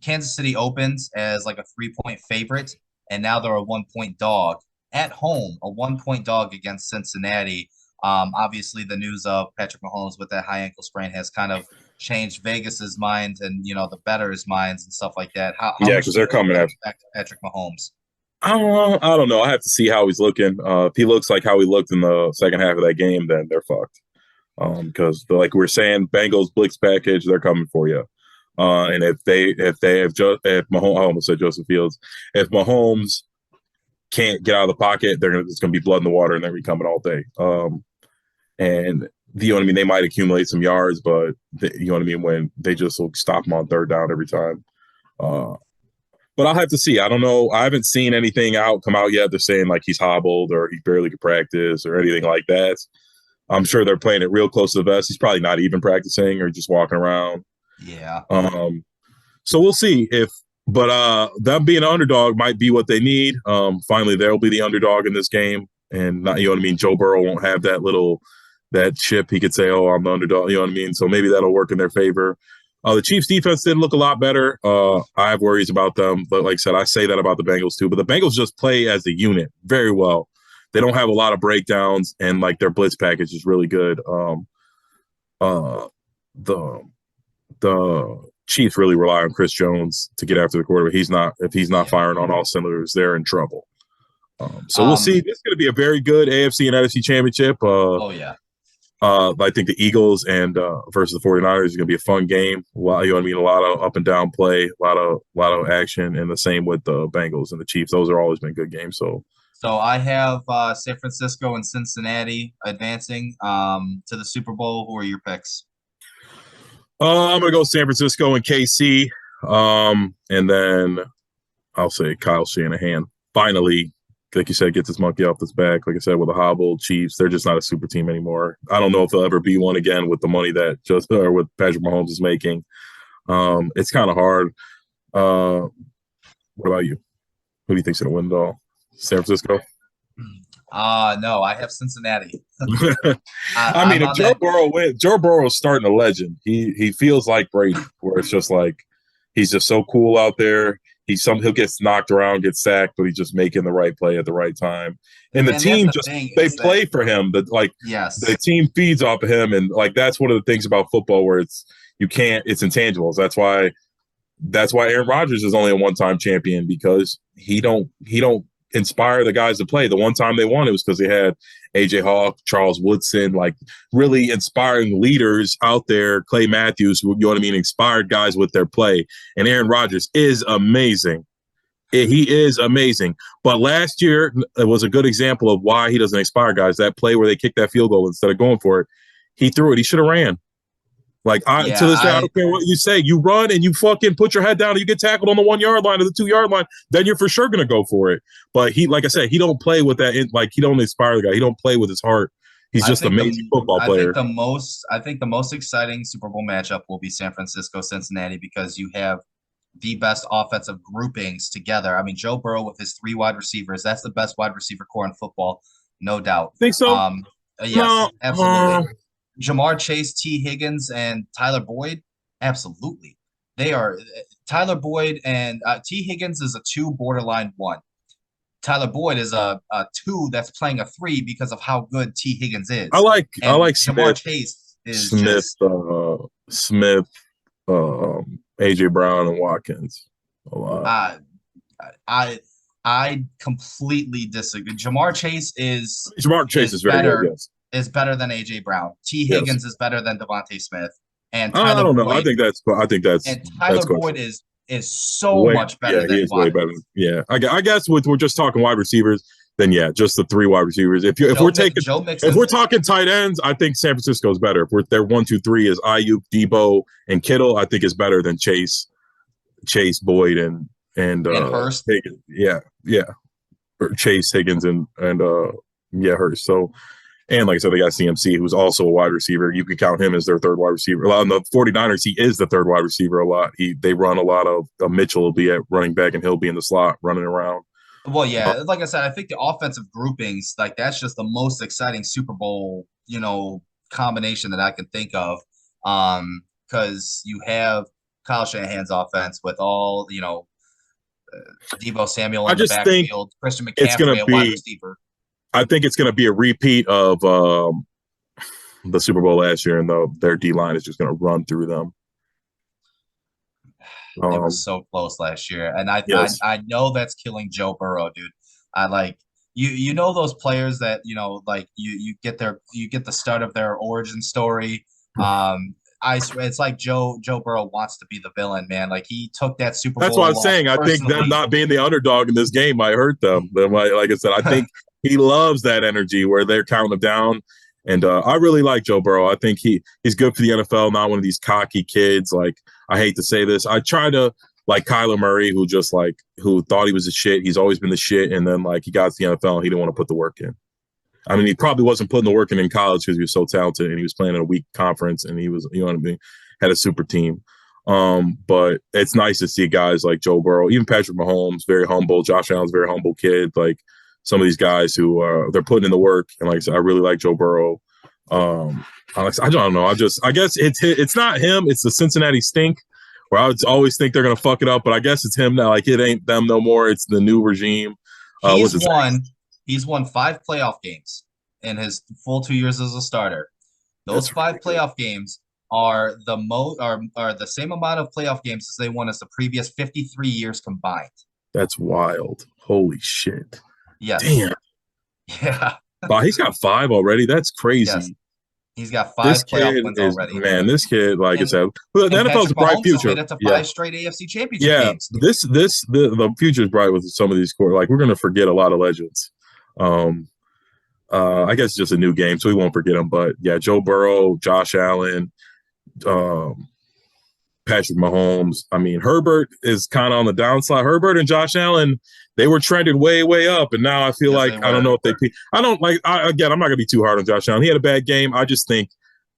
Kansas City opens as like a 3-point favorite, and now they're a 1-point dog at home, a 1-point dog against Cincinnati. Obviously, the news of Patrick Mahomes with that high ankle sprain has kind of changed Vegas's mind and the bettors' minds and stuff like that. How Yeah, much because do you they're think coming that after affects Patrick Mahomes? I don't know. I have to see how he's looking. If he looks like how he looked in the second half of that game, then they're fucked. Because like we're saying, Bengals blitz package, they're coming for you. And if Mahomes, I almost said Joseph Fields, if Mahomes can't get out of the pocket, it's gonna be blood in the water, and they're coming all day. And you know what I mean? They might accumulate some yards, but you know what I mean when they just will stop him on third down every time. But I'll have to see. I don't know. I haven't seen anything come out yet. They're saying like he's hobbled or he barely could practice or anything like that. I'm sure they're playing it real close to the vest. He's probably not even practicing or just walking around. Yeah. So we'll see but them being an underdog might be what they need. Finally, they'll be the underdog in this game. And not, you know what I mean? Joe Burrow won't have that chip. He could say, oh, I'm the underdog. You know what I mean? So maybe that'll work in their favor. The Chiefs defense did look a lot better. I have worries about them, but like I said, I say that about the Bengals too. But the Bengals just play as a unit very well. They don't have a lot of breakdowns, and like their blitz package is really good. The Chiefs really rely on Chris Jones to get after the quarterback. If he's not firing on all cylinders, they're in trouble. So we'll see. This is going to be a very good AFC and NFC championship. Oh yeah. I think the Eagles and versus the 49ers is going to be a fun game. You know what I mean? A lot of up and down play, a lot of action, and the same with the Bengals and the Chiefs. Those are always been good games. So I have San Francisco and Cincinnati advancing to the Super Bowl. Who are your picks? I'm going to go San Francisco and KC, and then I'll say Kyle Shanahan finally. Like you said, gets this monkey off his back. Like I said, with a hobble, Chiefs, they're just not a super team anymore. I don't know if they'll ever be one again with the money that with Patrick Mahomes is making. It's kind of hard. What about you? Who do you think's gonna win it all? San Francisco? No, I have Cincinnati. I mean, if Joe Burrow wins, Joe Burrow is starting a legend. He feels like Brady, where it's just like he's just so cool out there. He'll get knocked around, get sacked, but he's just making the right play at the right time. And the team they play for him. Yes, the team feeds off of him, and like that's one of the things about football where it's intangibles. That's why Aaron Rodgers is only a one-time champion, because he don't inspire the guys to play. The one time they won, it was because they had AJ Hawk, Charles Woodson, like really inspiring leaders out there. Clay Matthews, you know what I mean, inspired guys with their play. And Aaron Rodgers is amazing. He is amazing. But last year, it was a good example of why he doesn't inspire guys. That play where they kicked that field goal instead of going for it, he threw it. He should have ran. Like to this day, I don't care what you say. You run and you fucking put your head down and you get tackled on the 1 yard line or the 2 yard line, then you're for sure gonna go for it. But like I said, he don't play with that. Like he don't inspire the guy. He don't play with his heart. He's just an amazing football player. I think the most exciting Super Bowl matchup will be San Francisco Cincinnati, because you have the best offensive groupings together. I mean, Joe Burrow with his 3 wide receivers, that's the best wide receiver core in football, no doubt. Think so? Yes, no, absolutely. Jamar Chase, T. Higgins, and Tyler Boyd, absolutely. They are Tyler Boyd and T. Higgins is a 2 borderline 1. Tyler Boyd is a 2 that's playing a 3 because of how good T. Higgins is. I like Jamar Smith. Chase is Smith. AJ Brown and Watkins a lot. I completely disagree. Jamar Chase Jamar Chase is very good. Yes. Is better than AJ Brown. T. Higgins is better than Devontae Smith. And I Tyler don't know. Boyd. I think that's Tyler Boyd is so way, much better than he is Watkins. way better. Yeah. I guess we're just talking wide receivers, then yeah, just the 3 wide receivers. If we're talking tight ends, I think San Francisco is better. If their 1, 2, 3 is Ayuk, Debo, and Kittle, I think is better than Chase, Boyd, and Hurst. Higgins. Yeah. Or Chase, Higgins, and Hurst. So, and like I said, they got CMC, who's also a wide receiver. You could count him as their 3rd wide receiver. On the 49ers, he is the 3rd wide receiver a lot. They run a lot of Mitchell will be at running back, and he'll be in the slot running around. Well, yeah, like I said, I think the offensive groupings, like that's just the most exciting Super Bowl, combination that I can think of. Because you have Kyle Shanahan's offense with all, Deebo Samuel in the backfield, Christian McCaffrey, a wide receiver. I think it's going to be a repeat of the Super Bowl last year, and their D line is just going to run through them. It was so close last year, and I know that's killing Joe Burrow, dude. I like you know those players that like you get the start of their origin story. I swear it's like Joe Burrow wants to be the villain, man. Like he took that Super Bowl. That's what I'm saying. I think them not being the underdog in this game might hurt them. Like I said, I think he loves that energy where they're counting him down. And I really like Joe Burrow. I think he's good for the NFL, not one of these cocky kids. Like, I hate to say this. I try to like Kyler Murray, who thought he was the shit. He's always been the shit. And then like he got to the NFL and he didn't want to put the work in. I mean, he probably wasn't putting the work in college because he was so talented and he was playing in a weak conference and he was, had a super team. But it's nice to see guys like Joe Burrow, even Patrick Mahomes, very humble. Josh Allen's a very humble kid. Like some of these guys who they're putting in the work. And like I said, I really like Joe Burrow. I don't know. I guess it's not him. It's the Cincinnati stink where I would always think they're going to fuck it up. But I guess it's him now. Like it ain't them no more. It's the new regime. He's won 5 playoff games in his full 2 years as a starter. Those 5 playoff games are the same amount of playoff games as they won as the previous 53 years combined. That's wild. Holy shit. Yes. Damn. Yeah. Wow, he's got 5 already. That's crazy. Yes. He's got 5 playoff wins already. Man, this kid, like I said, the NFL's a bright future. Made it to 5 straight AFC championship games. The future is bright with some of these core. Like we're gonna forget a lot of legends. I guess it's just a new game, so we won't forget them. But yeah, Joe Burrow, Josh Allen, Patrick Mahomes. I mean, Herbert is kind of on the downside. Herbert and Josh Allen, they were trended way, way up, and now I feel like I don't know if they. I don't like. Again, I'm not gonna be too hard on Josh Allen. He had a bad game. I just think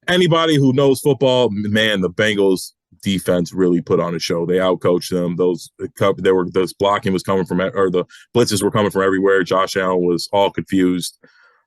anybody who knows football, man, the Bengals defense really put on a show. They outcoached them. Those blocking was coming from, or the blitzes were coming from everywhere. Josh Allen was all confused.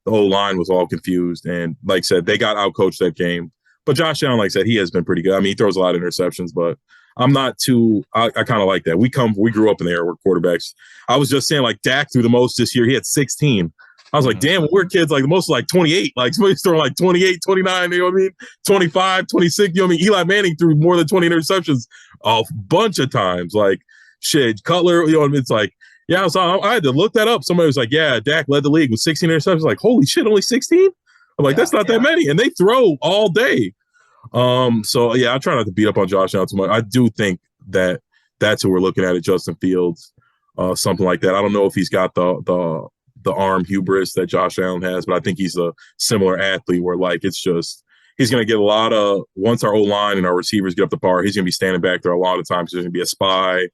The whole line was all confused, and like I said, they got outcoached that game. But Josh Allen, like I said, he has been pretty good. I mean, he throws a lot of interceptions, but I'm not too. I kind of like that. We grew up in the era where quarterbacks. I was just saying, like Dak threw the most this year. He had 16. I was like, damn, when we're kids, like the most was like 28. Like somebody's throwing like 28, 29, you know what I mean? 25, 26, you know what I mean? Eli Manning threw more than 20 interceptions a bunch of times. Like shit, Cutler, you know what I mean? It's like, yeah, so I had to look that up. Somebody was like, yeah, Dak led the league with 16 interceptions. Like, holy shit, only 16? I'm like, that's not that many. And they throw all day. So yeah, I try not to beat up on Josh Allen too much. I do think that that's who we're looking at Justin Fields, something like that. I don't know if he's got the arm hubris that Josh Allen has, but I think he's a similar athlete where like it's just he's going to get a lot of once our O-line and our receivers get up the par, he's going to be standing back there a lot of times. There's going to be a spy,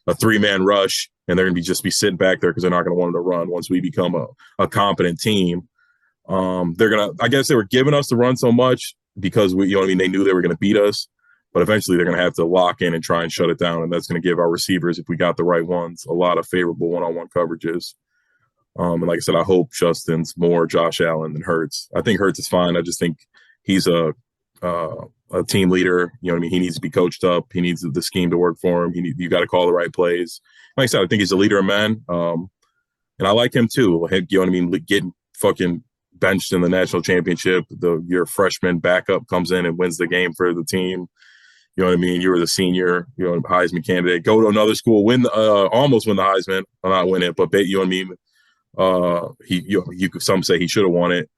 a 3-man rush, and they're going to just be sitting back there because they're not going to want him to run once we become a competent team. I guess they were giving us the run so much because we, you know what I mean, they knew they were going to beat us, but eventually they're going to have to lock in and try and shut it down. And that's going to give our receivers, if we got the right ones, a lot of favorable one-on-one coverages. And like I said, I hope Justin's more Josh Allen than Hurts. I think Hurts is fine. I just think he's a team leader. You know what I mean? He needs to be coached up. He needs the scheme to work for him. You got to call the right plays. Like I said, I think he's a leader of men. And I like him too. You know what I mean? Getting fucking benched in the national championship. Your freshman backup comes in and wins the game for the team. You know what I mean? You were the senior, Heisman candidate. Go to another school, almost win the Heisman, or not win it, but you know what I mean? Some say he should have won it.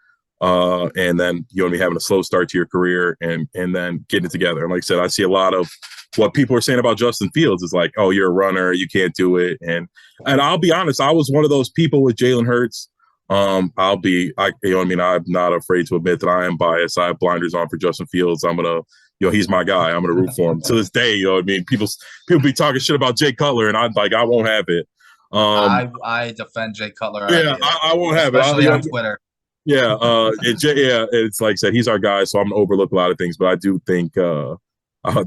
And then having a slow start to your career and then getting it together. And like I said, I see a lot of what people are saying about Justin Fields is like, oh, you're a runner, you can't do it. And I'll be honest, I was one of those people with Jalen Hurts. I'm not afraid to admit that I am biased. I have blinders on for Justin Fields. I'm gonna, he's my guy. I'm gonna root for him to this day. People be talking shit about Jay Cutler, and I'm like, I won't have it. I defend Jay Cutler. Yeah, I won't have it, especially on Twitter. Yeah, it's like I said, he's our guy, so I'm gonna overlook a lot of things. But I do think, like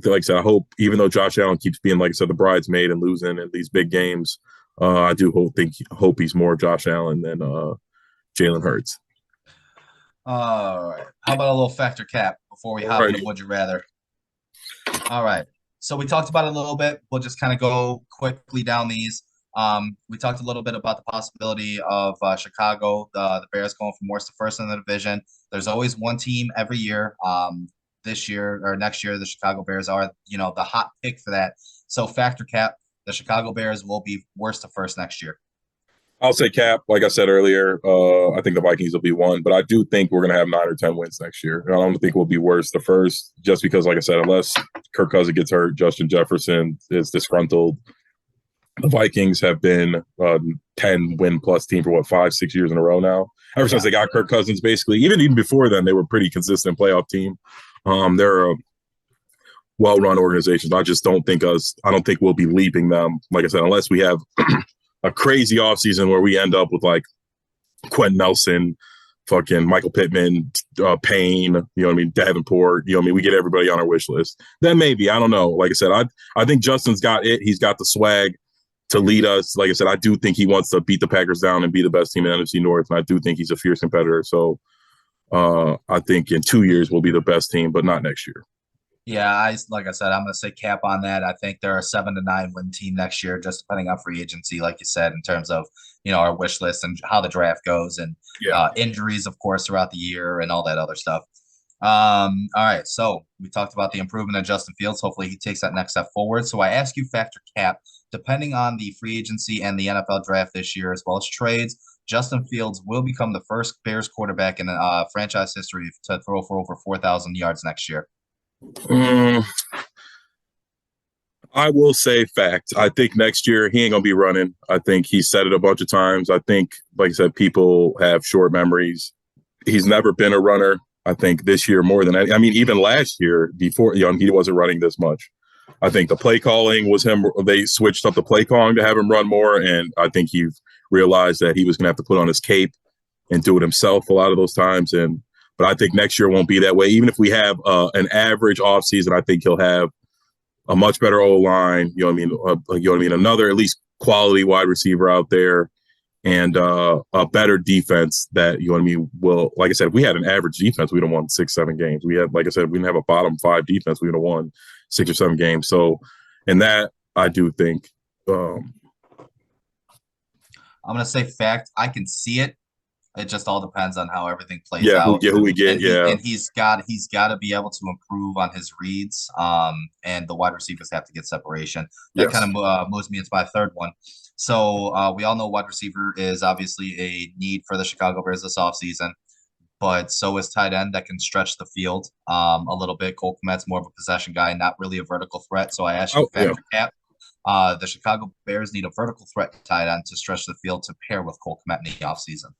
I said, I hope, even though Josh Allen keeps being, like I said, the bridesmaid and losing in these big games, I do hope he's more Josh Allen than Jalen Hurts. All right. How about a little factor cap before we hop into Would You Rather? All right. So we talked about it a little bit. We'll just kind of go quickly down these. We talked a little bit about the possibility of Chicago, the Bears going from worst to first in the division. There's always one team every year. This year or next year, the Chicago Bears are, the hot pick for that. So factor cap, the Chicago Bears will be worst to first next year. I'll say cap. Like I said earlier, I think the Vikings will be one, but I do think we're going to have 9 or 10 wins next year. I don't think we'll be worse the first, just because, like I said, unless Kirk Cousins gets hurt, Justin Jefferson is disgruntled. The Vikings have been 10-win-plus team for 5-6 years in a row now. Ever since they got Kirk Cousins, basically, even before then, they were a pretty consistent playoff team. They're a well-run organization. I don't think we'll be leaping them. Like I said, unless we have a crazy offseason where we end up with like Quentin Nelson, fucking Michael Pittman, Payne, Davenport, we get everybody on our wish list. Then maybe, I don't know. Like I said, I think Justin's got it. He's got the swag to lead us. Like I said, I do think he wants to beat the Packers down and be the best team in NFC North. And I do think he's a fierce competitor. So I think in 2 years we'll be the best team, but not next year. Yeah, like I said, I'm going to say cap on that. I think they're a 7 to 9 win team next year, just depending on free agency, like you said, in terms of our wish list and how the draft goes, and injuries, of course, throughout the year and all that other stuff. All right, so we talked about the improvement of Justin Fields. Hopefully, he takes that next step forward. So I ask you, factor cap, depending on the free agency and the NFL draft this year, as well as trades, Justin Fields will become the first Bears quarterback in franchise history to throw for over 4,000 yards next year. I will say fact. I think next year he ain't gonna be running. I think he said it a bunch of times. I think, like I said, people have short memories. He's never been a runner. I think this year more than even last year before, he wasn't running this much. I think the play calling was him. They switched up the play calling to have him run more, and I think he realized that he was gonna have to put on his cape and do it himself a lot of those times. But I think next year won't be that way. Even if we have an average offseason, I think he'll have a much better O-line, another at least quality wide receiver out there, and a better defense that, will, like I said, if we had an average defense, we'd have won 6-7 games. We had, like I said, we didn't have a bottom 5 defense, we would have won 6 or 7 games. So in that, I do think. I'm going to say fact. I can see it. It just all depends on how everything plays out. Who we get, and he's got to be able to improve on his reads. And the wide receivers have to get separation. That kind of moves me into my third one. So we all know wide receiver is obviously a need for the Chicago Bears this offseason, but so is tight end that can stretch the field a little bit. Colt Kmet's more of a possession guy, not really a vertical threat. So I asked you factor cap. The Chicago Bears need a vertical threat tight end to stretch the field to pair with Colt Kmet in the offseason.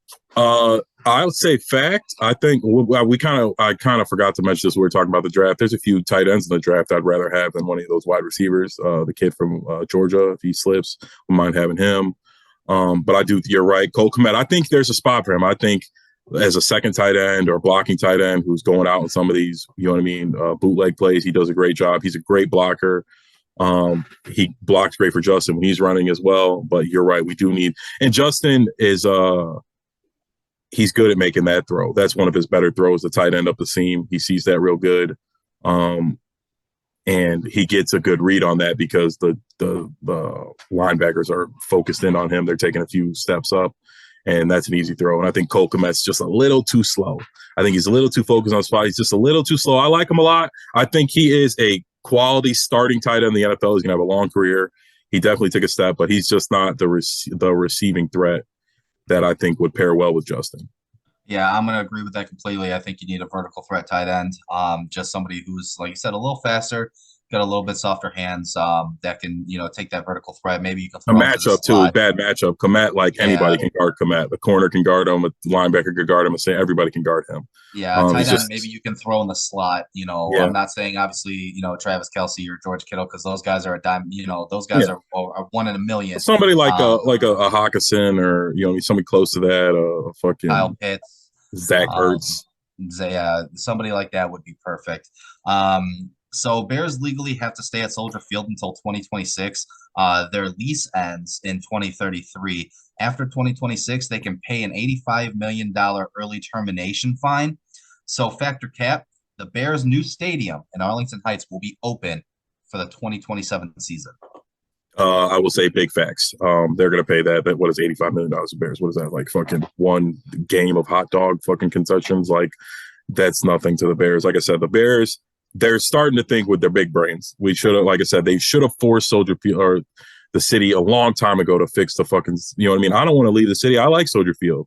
I would say fact. I think I kind of forgot to mention this when we were talking about the draft. There's a few tight ends in the draft I'd rather have than one of those wide receivers. The kid from Georgia, if he slips, we mind having him. But you're right. Colt Kmet, I think there's a spot for him. I think as a second tight end or blocking tight end who's going out in some of these, bootleg plays, he does a great job. He's a great blocker. He blocks great for Justin when he's running as well, but you're right. We do need, and Justin is, he's good at making that throw. That's one of his better throws, the tight end up the seam. He sees that real good. And he gets a good read on that because the linebackers are focused in on him. They're taking a few steps up, and that's an easy throw. And I think Colt Kmet's just a little too slow. I think he's a little too focused on spot. He's just a little too slow. I like him a lot. I think he is a quality starting tight end in the NFL. He's gonna have a long career. He definitely took a step, but he's just not the receiving threat that I think would pair well with Justin. Yeah, I'm gonna agree with that completely. I think you need a vertical threat tight end. Just somebody who's, like you said, a little faster, got a little bit softer hands, that can, take that vertical threat. Maybe you can A throw him to the matchup too, slot. bad matchup. Komet, like Yeah, anybody can guard Komet. The corner can guard him, a linebacker can guard him, and say everybody can guard him. yeah, tight He's end. just Maybe you can throw in the slot. yeah, I'm not saying obviously, Travis Kelce or George Kittle, because those guys are a dime. Those guys yeah. are one in a million. Somebody like Um, a Hawkinson or somebody close to that. Kyle Fucking Pitts. Zach Um, Ertz. Yeah, somebody like that would be perfect. So Bears legally have to stay at Soldier Field until 2026. Their lease ends in 2033. After 2026, they can pay an $85 million early termination fine. So factor cap, the Bears' new stadium in Arlington Heights will be open for the 2027 season. I will say big facts. They're gonna pay that. What is $85 million of Bears? What is that, like fucking one game of hot dog fucking concessions? Like that's nothing to the Bears. Like I said, the Bears, they're starting to think with their big brains. We should have, like I said, they should have forced Soldier Field or the city a long time ago to fix the fucking, you know what I mean? I don't want to leave the city. I like Soldier Field.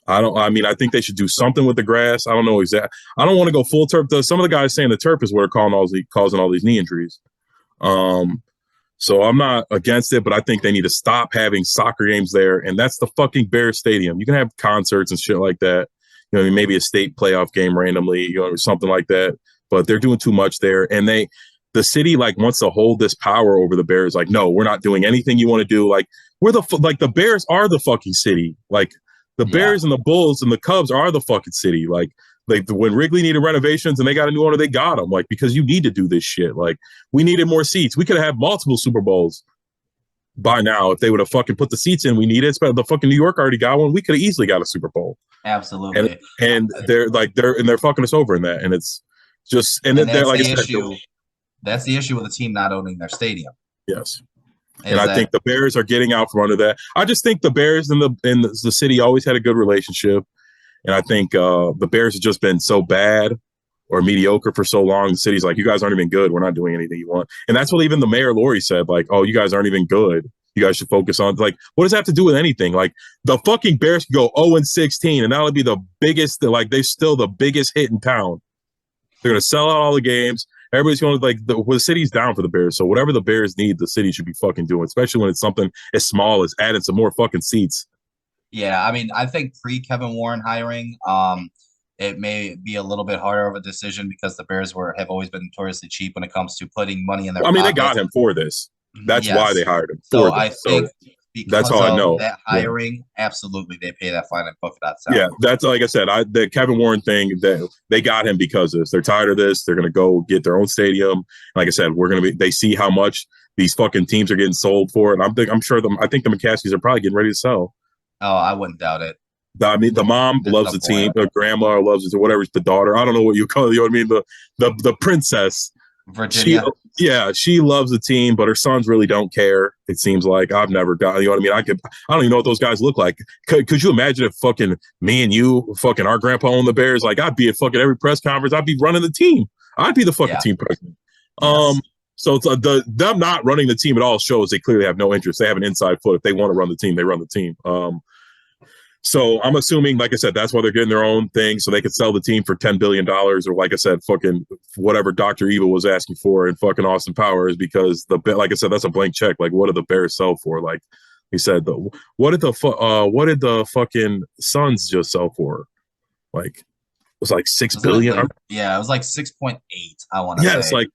I think they should do something with the grass. I don't know exactly. I don't want to go full turf. Some of the guys saying the turf is what are causing all these knee injuries. So I'm not against it, but I think they need to stop having soccer games there. And that's the fucking Bears Stadium. You can have concerts and shit like that. Maybe a state playoff game randomly, or something like that. But they're doing too much there. And the city like wants to hold this power over the Bears. Like, no, we're not doing anything you want to do. Like the Bears are the fucking city. Like the Bears and the Bulls and the Cubs are the fucking city. Like when Wrigley needed renovations and they got a new owner, they got them. Like, because you need to do this shit. Like, we needed more seats. We could have had multiple Super Bowls by now if they would have fucking put the seats in. We needed. But the fucking New York already got one. We could have easily got a Super Bowl. Absolutely. And they're fucking us over in that. And it's just and then they're like the issue. That's the issue with the team not owning their stadium. Yes. And I think the Bears are getting out from under that. I just think the Bears and the city always had a good relationship. And I think the Bears have just been so bad or mediocre for so long. The city's like, you guys aren't even good. We're not doing anything you want. And that's what even the mayor, Lori, said, like, oh, you guys aren't even good. You guys should focus on, like, what does that have to do with anything? Like, the fucking Bears could go 0-16, and that'll be the biggest, like, they're still the biggest hit in town. They're going to sell out all the games. Everybody's going to, like, the city's down for the Bears. So whatever the Bears need, the city should be fucking doing, especially when it's something as small as adding some more fucking seats. Yeah, I mean, I think pre-Kevin Warren hiring, it may be a little bit harder of a decision because the Bears have always been notoriously cheap when it comes to putting money in their pockets. They got him for this. That's why they hired him. So I think because that's all I know. That hiring, absolutely, they pay that fine and book it out. Yeah, that's like I said. The Kevin Warren thing, that they got him because of this. They're tired of this. They're going to go get their own stadium. Like I said, they see how much these fucking teams are getting sold for, and I think the McCaskies are probably getting ready to sell. Oh, I wouldn't doubt it. I mean, the mom loves the team. The grandma loves it. Whatever, the daughter. I don't know what you call it. You know what I mean? The princess. Virginia. She loves the team, but her sons really don't care. It seems like I've never got. You know what I mean? I don't even know what those guys look like. Could you imagine if fucking me and you, fucking our grandpa owned the Bears? Like, I'd be at fucking every press conference. I'd be running the team. I'd be the fucking team president. Yes. So it's them not running the team at all shows they clearly have no interest. They have an inside foot. If they want to run the team, they run the team. So I'm assuming, like I said, that's why they're getting their own thing, so they could sell the team for $10 billion, or like I said, fucking whatever Dr. Evil was asking for in fucking Austin Powers, because like I said, that's a blank check. Like, what did the Bears sell for? Like he said, what did the fucking Suns just sell for? Like, it was like $6 billion. It was like 6.8. I want to say. It's like,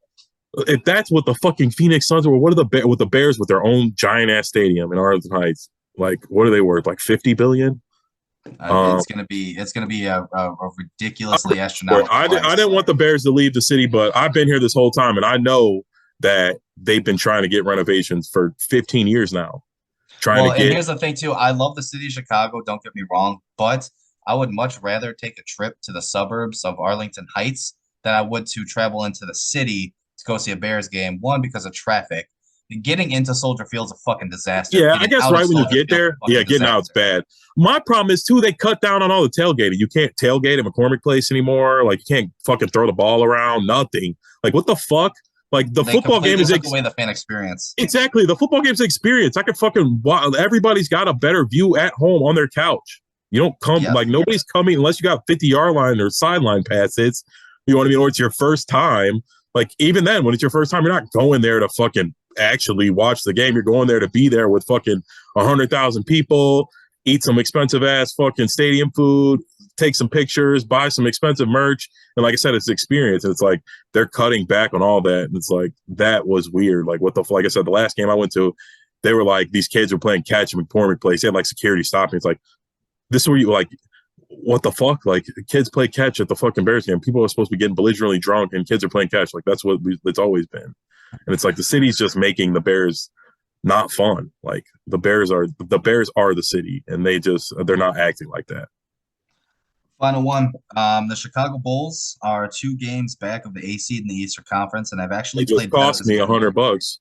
if that's what the fucking Phoenix Suns were, what are the Bears with their own giant ass stadium in Arlington Heights? Like, what are they worth? Like $50 billion? It's gonna be a ridiculously astronomical. I didn't want the Bears to leave the city, but I've been here this whole time, and I know that they've been trying to get renovations for 15 years now. And here's the thing too. I love the city of Chicago. Don't get me wrong, but I would much rather take a trip to the suburbs of Arlington Heights than I would to travel into the city to go see a Bears game. One, because of traffic. Getting into Soldier Field's a fucking disaster. Yeah, I guess right when you get there, getting out's bad. My problem is, too, they cut down on all the tailgating. You can't tailgate at McCormick Place anymore. Like, you can't fucking throw the ball around, nothing. Like, what the fuck? Like the They football game completely is took away the fan experience. exactly the football game's experience. I could fucking everybody's got a better view at home on their couch. You don't come Yep. like nobody's coming unless you got 50-yard line or sideline passes. You know what I mean? Or it's your first time. Like even then, when it's your first time, you're not going there to fucking actually watch the game. You're going there to be there with fucking 100,000 people, eat some expensive ass fucking stadium food, take some pictures, buy some expensive merch. And like I said, it's experience. And it's like they're cutting back on all that. And it's like that was weird. Like what the like I said, the last game I went to, they were like these kids were playing catch in McCormick Place. They had like security stopping. It's like this is where you like what the fuck? Like kids play catch at the fucking Bears game. People are supposed to be getting belligerently drunk and kids are playing catch. Like that's what it's always been. And it's like the city's just making the Bears not fun. Like the Bears are the city and they're not acting like that. Final one. The Chicago Bulls are 2 games back of the A seed in the Eastern Conference, and have actually It just played cost me $100.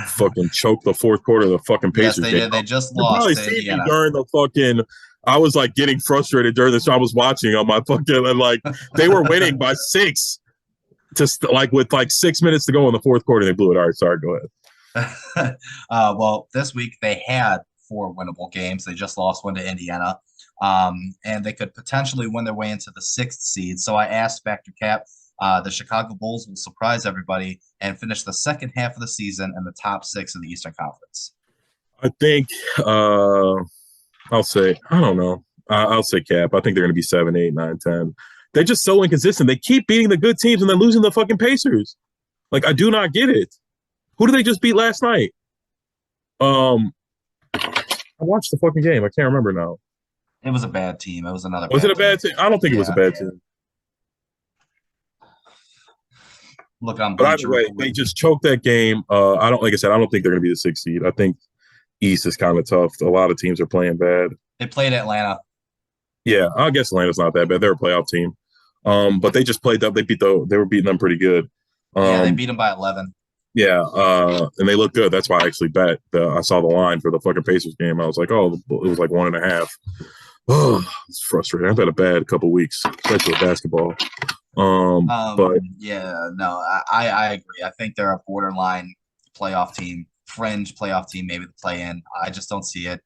Fucking choked the fourth quarter of the fucking Pacers Yes, they game. did. They just You lost probably to see me Indiana. during the fucking. I was like getting frustrated during this. I was watching on my fucking and like they were winning by 6, just like with like 6 minutes to go in the fourth quarter. They blew it. All right, sorry, go ahead. Well, this week they had 4 winnable games. They just lost one to Indiana, and they could potentially win their way into the 6th seed. So I asked Factor Cap, the Chicago Bulls will surprise everybody and finish the second half of the season in the top 6 of the Eastern Conference. I think I'll say I don't know. I'll say Cap. I think they're going to be 7, 8, 9, 10. They're just so inconsistent. They keep beating the good teams and then losing the fucking Pacers. Like I do not get it. Who did they just beat last night? I watched the fucking game. I can't remember now. It was a bad team. It was another. Was it a bad team? I don't think it was a bad team. Look, I'm. But either way, they just choked that game. I don't, like I said, I don't think they're going to be the 6th seed. I think East is kind of tough. A lot of teams are playing bad. They played Atlanta. Yeah, I guess Atlanta's not that bad. They're a playoff team. But they just played them. They were beating them pretty good. Yeah, they beat them by 11. Yeah, and they look good. That's why I actually bet. I saw the line for the fucking Pacers game. I was like, oh, it was like 1.5. Oh, it's frustrating. I've had a bad couple weeks, especially with basketball. But yeah, no, I agree. I think they're a borderline playoff team, fringe playoff team, maybe the play in. I just don't see it.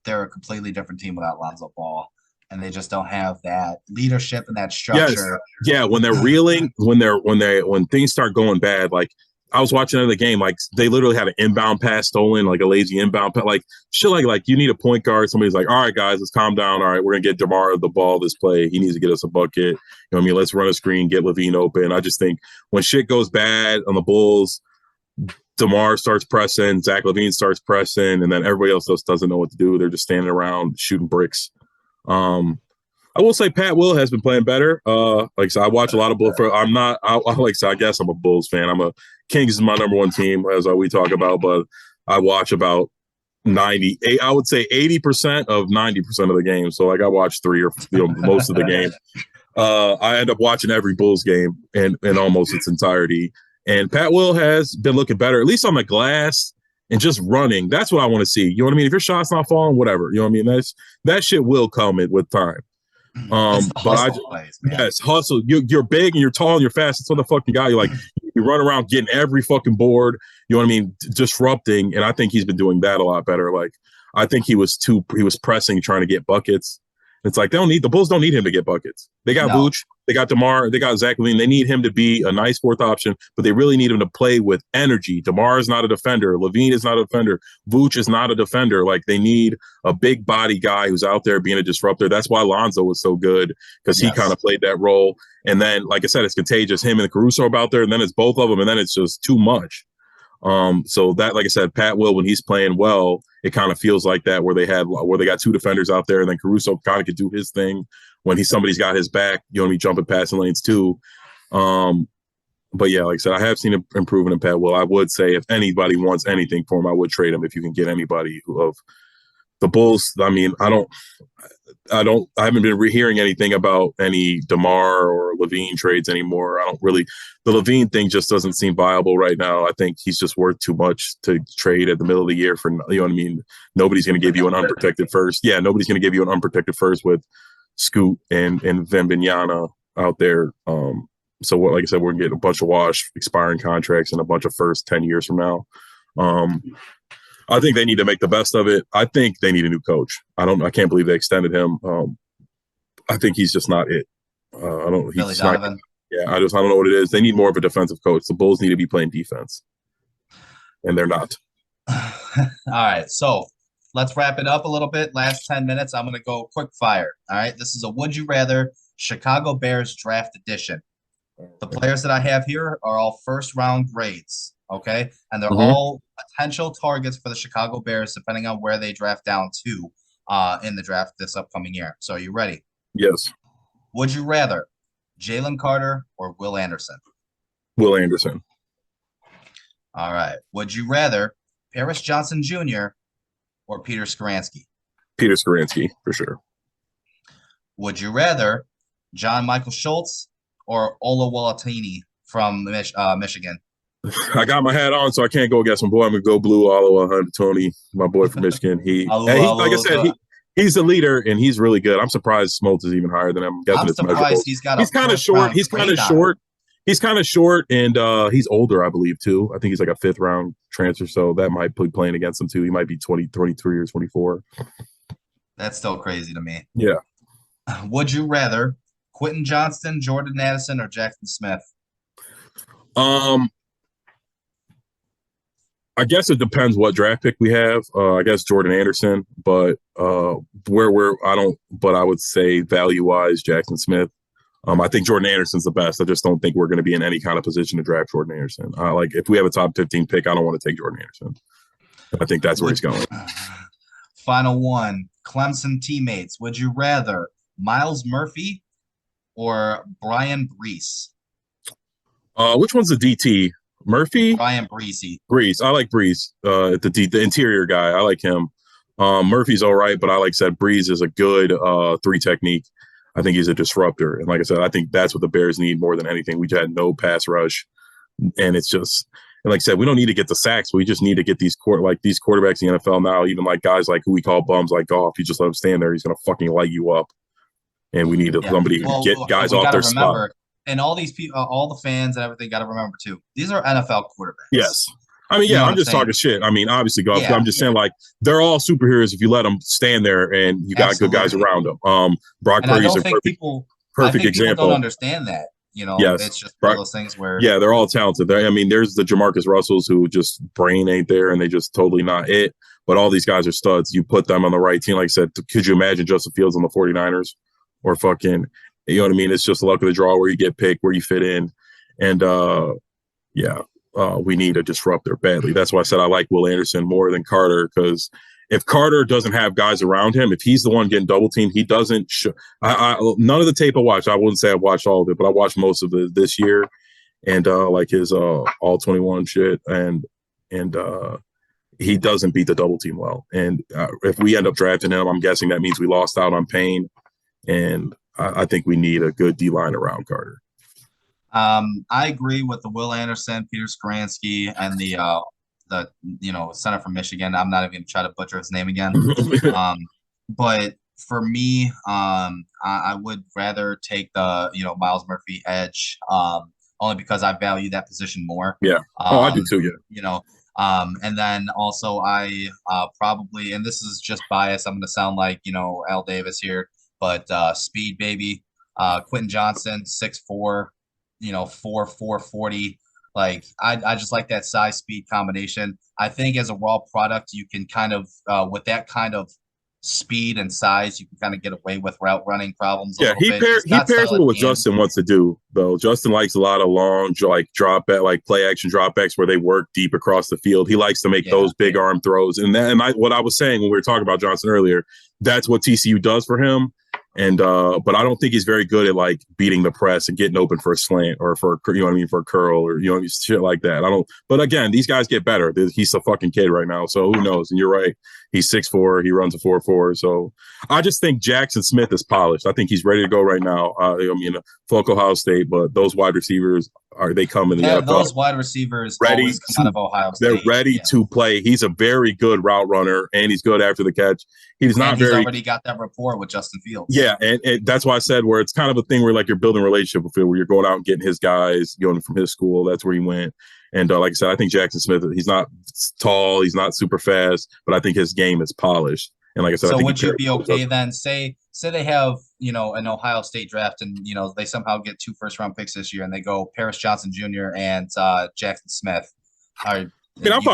They're a completely different team without Lonzo Ball, and they just don't have that leadership and that structure. Yes. Yeah, when they're reeling, when things start going bad, like I was watching another game, like they literally had an inbound pass stolen, like a lazy inbound pass, like shit, like you need a point guard. Somebody's like, all right, guys, let's calm down. All right, we're gonna get DeMar the ball this play. He needs to get us a bucket. You know what I mean? Let's run a screen, get Levine open. I just think when shit goes bad on the Bulls, DeMar starts pressing, Zach LaVine starts pressing, and then everybody else just doesn't know what to do. They're just standing around shooting bricks. I will say Pat Will has been playing better. Like I said, I watch a lot of Bulls. I'm not. Like I said, I guess I'm a Bulls fan. Kings is my number 1 team, as we talk about, but I watch about 98. I would say 80% of 90% of the game. So like I watch 3 or most of the game. I end up watching every Bulls game in almost its entirety. And Pat Will has been looking better, at least on the glass and just running. That's what I want to see. You know what I mean? If your shot's not falling, whatever. You know what I mean? That shit will come with time. But yes, hustle. You're big and you're tall and you're fast. That's what the fucking guy. You're like you run around getting every fucking board. You know what I mean? Disrupting, and I think he's been doing that a lot better. Like I think he was pressing, trying to get buckets. It's like the Bulls don't need him to get buckets. They got Vooch, they got DeMar, they got Zach LaVine. They need him to be a nice 4th option, but they really need him to play with energy. DeMar is not a defender. LaVine is not a defender. Vooch is not a defender. Like they need a big body guy who's out there being a disruptor. That's why Lonzo was so good because he kind of played that role. And then, like I said, it's contagious. Him and Caruso are out there, and then it's both of them, and then it's just too much. So that, like I said, Pat Will, when he's playing well, it kind of feels like that where they got 2 defenders out there, and then Caruso kind of could do his thing when somebody's got his back, you know what I mean, jumping passing lanes too. But yeah, like I said, I have seen an improvement in Pat Will. I would say if anybody wants anything for him, I would trade him if you can get anybody of the Bulls. I mean, I haven't been hearing anything about any DeMar or Levine trades anymore. The Levine thing just doesn't seem viable right now. I think he's just worth too much to trade at the middle of the year for, you know what I mean? Nobody's going to give you an unprotected first. Yeah, nobody's going to give you an unprotected first with Scoot and Wembanyama out there. So what, like I said, we're getting a bunch of wash expiring contracts and a bunch of first 10 years from now. I think they need to make the best of it. I think they need a new coach. I can't believe they extended him. I think he's just not it. I don't. He's Billy Donovan. not. Yeah, I don't know what it is. They need more of a defensive coach. The Bulls need to be playing defense, and they're not. All right, so let's wrap it up a little bit. Last 10 minutes, I'm going to go quick fire. All right, this is a Would You Rather Chicago Bears draft edition. The players that I have here are all first-round grades, okay? And they're all potential targets for the Chicago Bears, depending on where they draft down to in the draft this upcoming year. So are you ready? Yes. Would you rather Jalen Carter or Will Anderson? Will Anderson. All right. Would you rather Paris Johnson Jr. or Peter Skoransky? Peter Skoransky, for sure. Would you rather John Michael Schultz or Ola Walatini from Michigan? I got my hat on, so I can't go against my boy. I'm going to go blue Ola Tony, my boy from Michigan. Like I said, he's a leader, and he's really good. I'm surprised Smoltz is even higher than him. I'm surprised he's kind of short. He's kind of short. He's kind of short, and he's older, I believe, too. I think he's like a 5th-round transfer, so that might be playing against him, too. He might be 23 or 24. That's still crazy to me. Yeah. Would you rather Quentin Johnston, Jordan Addison, or Jackson Smith? I guess it depends what draft pick we have. I guess Jordan Anderson, but I would say value-wise, Jackson Smith. I think Jordan Anderson's the best. I just don't think we're going to be in any kind of position to draft Jordan Anderson. If we have a top 15 pick, I don't want to take Jordan Anderson. I think that's where he's going. Final one, Clemson teammates. Would you rather Miles Murphy or Brian Brees? Which one's the DT? Murphy? Brian Breesy. Brees. I like Brees. The interior guy. I like him. Murphy's all right, but I said Brees is a good 3 technique. I think he's a disruptor. And like I said, I think that's what the Bears need more than anything. We had no pass rush. And it's just, and like I said, we don't need to get the sacks. We just need to get these quarterbacks in the NFL now, even like guys like who we call bums like Goff. You just let him stand there. He's going to fucking light you up. And we need somebody to get guys off their spot. And all these people, all the fans and everything got to remember, too, these are NFL quarterbacks. Yes. I mean, I'm just talking shit. I mean, obviously, Goff. Yeah, I'm just saying, they're all superheroes if you let them stand there and you got good guys around them. Brock Purdy's a perfect example. People don't understand that. It's just one of those things where. Yeah, they're all talented. There's the Jamarcus Russells who just brain ain't there and they just totally not it. But all these guys are studs. You put them on the right team. Like I said, could you imagine Justin Fields on the 49ers or fucking, you know what I mean? It's just luck of the draw where you get picked, where you fit in. And we need a disruptor badly. That's why I said I like Will Anderson more than Carter, because if Carter doesn't have guys around him, if he's the one getting double teamed, he doesn't. None of the tape I watched, I wouldn't say I watched all of it, but I watched most of it this year, and like his all 21 shit, and he doesn't beat the double team well. And if we end up drafting him, I'm guessing that means we lost out on Payne, and I think we need a good D line around Carter. I agree with the Will Anderson, Peter Skoransky, and the center from Michigan. I'm not even going to try to butcher his name again. But for me, I would rather take the Miles Murphy edge, only because I value that position more. Yeah. I do too. Yeah. And then also I probably, and this is just bias, I'm going to sound like Al Davis here, but speed baby, Quentin Johnston, 6'4". 4.40. Like I just like that size speed combination. I think as a raw product, you can kind of with that kind of speed and size, you can kind of get away with route running problems. Yeah, he pairs with what Justin wants to do though. Justin likes a lot of long drop back, play action dropbacks where they work deep across the field. He likes to make those big arm throws. And what I was saying when we were talking about Johnson earlier, that's what TCU does for him. And but I don't think he's very good at beating the press and getting open for a slant or for for a curl or shit like that. But again, these guys get better. He's a fucking kid right now, so who knows? And you're right, he's 6'4", he runs a 4.4. So I just think Jackson Smith is polished. I think he's ready to go right now. Fuck Ohio State, but those wide receivers they come in the NFL. Those wide receivers always come out of Ohio State. They're ready to play. He's a very good route runner and he's good after the catch. He's already got that rapport with Justin Fields. Yeah, Yeah, and that's why I said where it's kind of a thing where like you're building a relationship with Phil, where you're going out and getting his guys, going from his school. That's where he went. And like I said, I think Jackson Smith, he's not tall, he's not super fast, but I think his game is polished. And like I said, So I think would you be okay then? Say they have, an Ohio State draft and they somehow get 2 first-round picks this year and they go Paris Johnson Jr. and Jackson Smith. I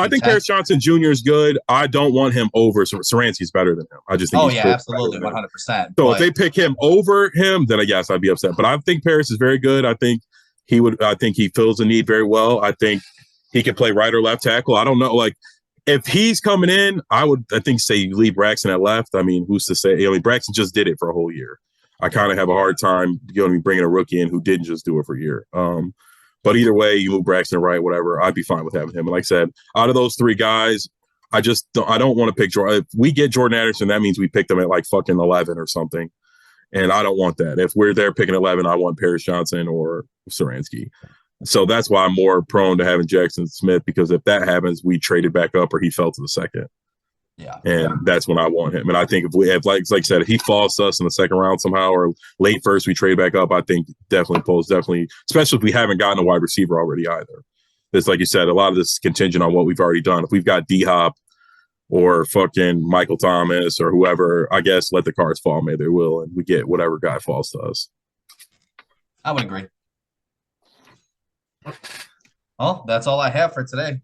think Paris Johnson Jr. is good. I don't want him over Saransky's better than him. I just think absolutely 100%. So if they pick him over him, then yes, I'd be upset. But I think Paris is very good. I think he fills the need very well. I think he can play right or left tackle. I don't know. Like if he's coming in, I think say you leave Braxton at left. I mean, who's to say? Braxton just did it for a whole year. I kind of have a hard time bringing a rookie in who didn't just do it for a year. But either way, you move Braxton right, whatever. I'd be fine with having him. And like I said, out of those 3 guys, I don't want to pick Jordan. If we get Jordan Addison, that means we picked him at like fucking 11 or something. And I don't want that. If we're there picking 11, I want Paris Johnson or Saransky. So that's why I'm more prone to having Jackson Smith, because if that happens, we traded back up or he fell to the second. Yeah. And that's when I want him. And I think if like I said, if he falls to us in the second round somehow or late first, we trade back up, I think definitely, especially if we haven't gotten a wide receiver already either. It's like you said, a lot of this is contingent on what we've already done. If we've got D-Hop or fucking Michael Thomas or whoever, I guess let the cards fall, may they will, and we get whatever guy falls to us. I would agree. Well, that's all I have for today.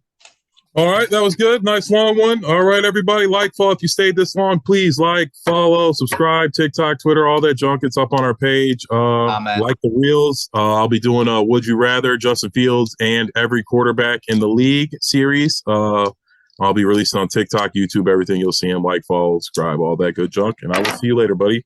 All right, that was good. Nice long one. All right, everybody, follow. If you stayed this long, please follow, subscribe, TikTok, Twitter, all that junk. It's up on our page. Like the reels. I'll be doing a Would You Rather, Justin Fields, and every quarterback in the league series. I'll be releasing on TikTok, YouTube, everything. You'll see him. Follow, subscribe, all that good junk. And I will see you later, buddy.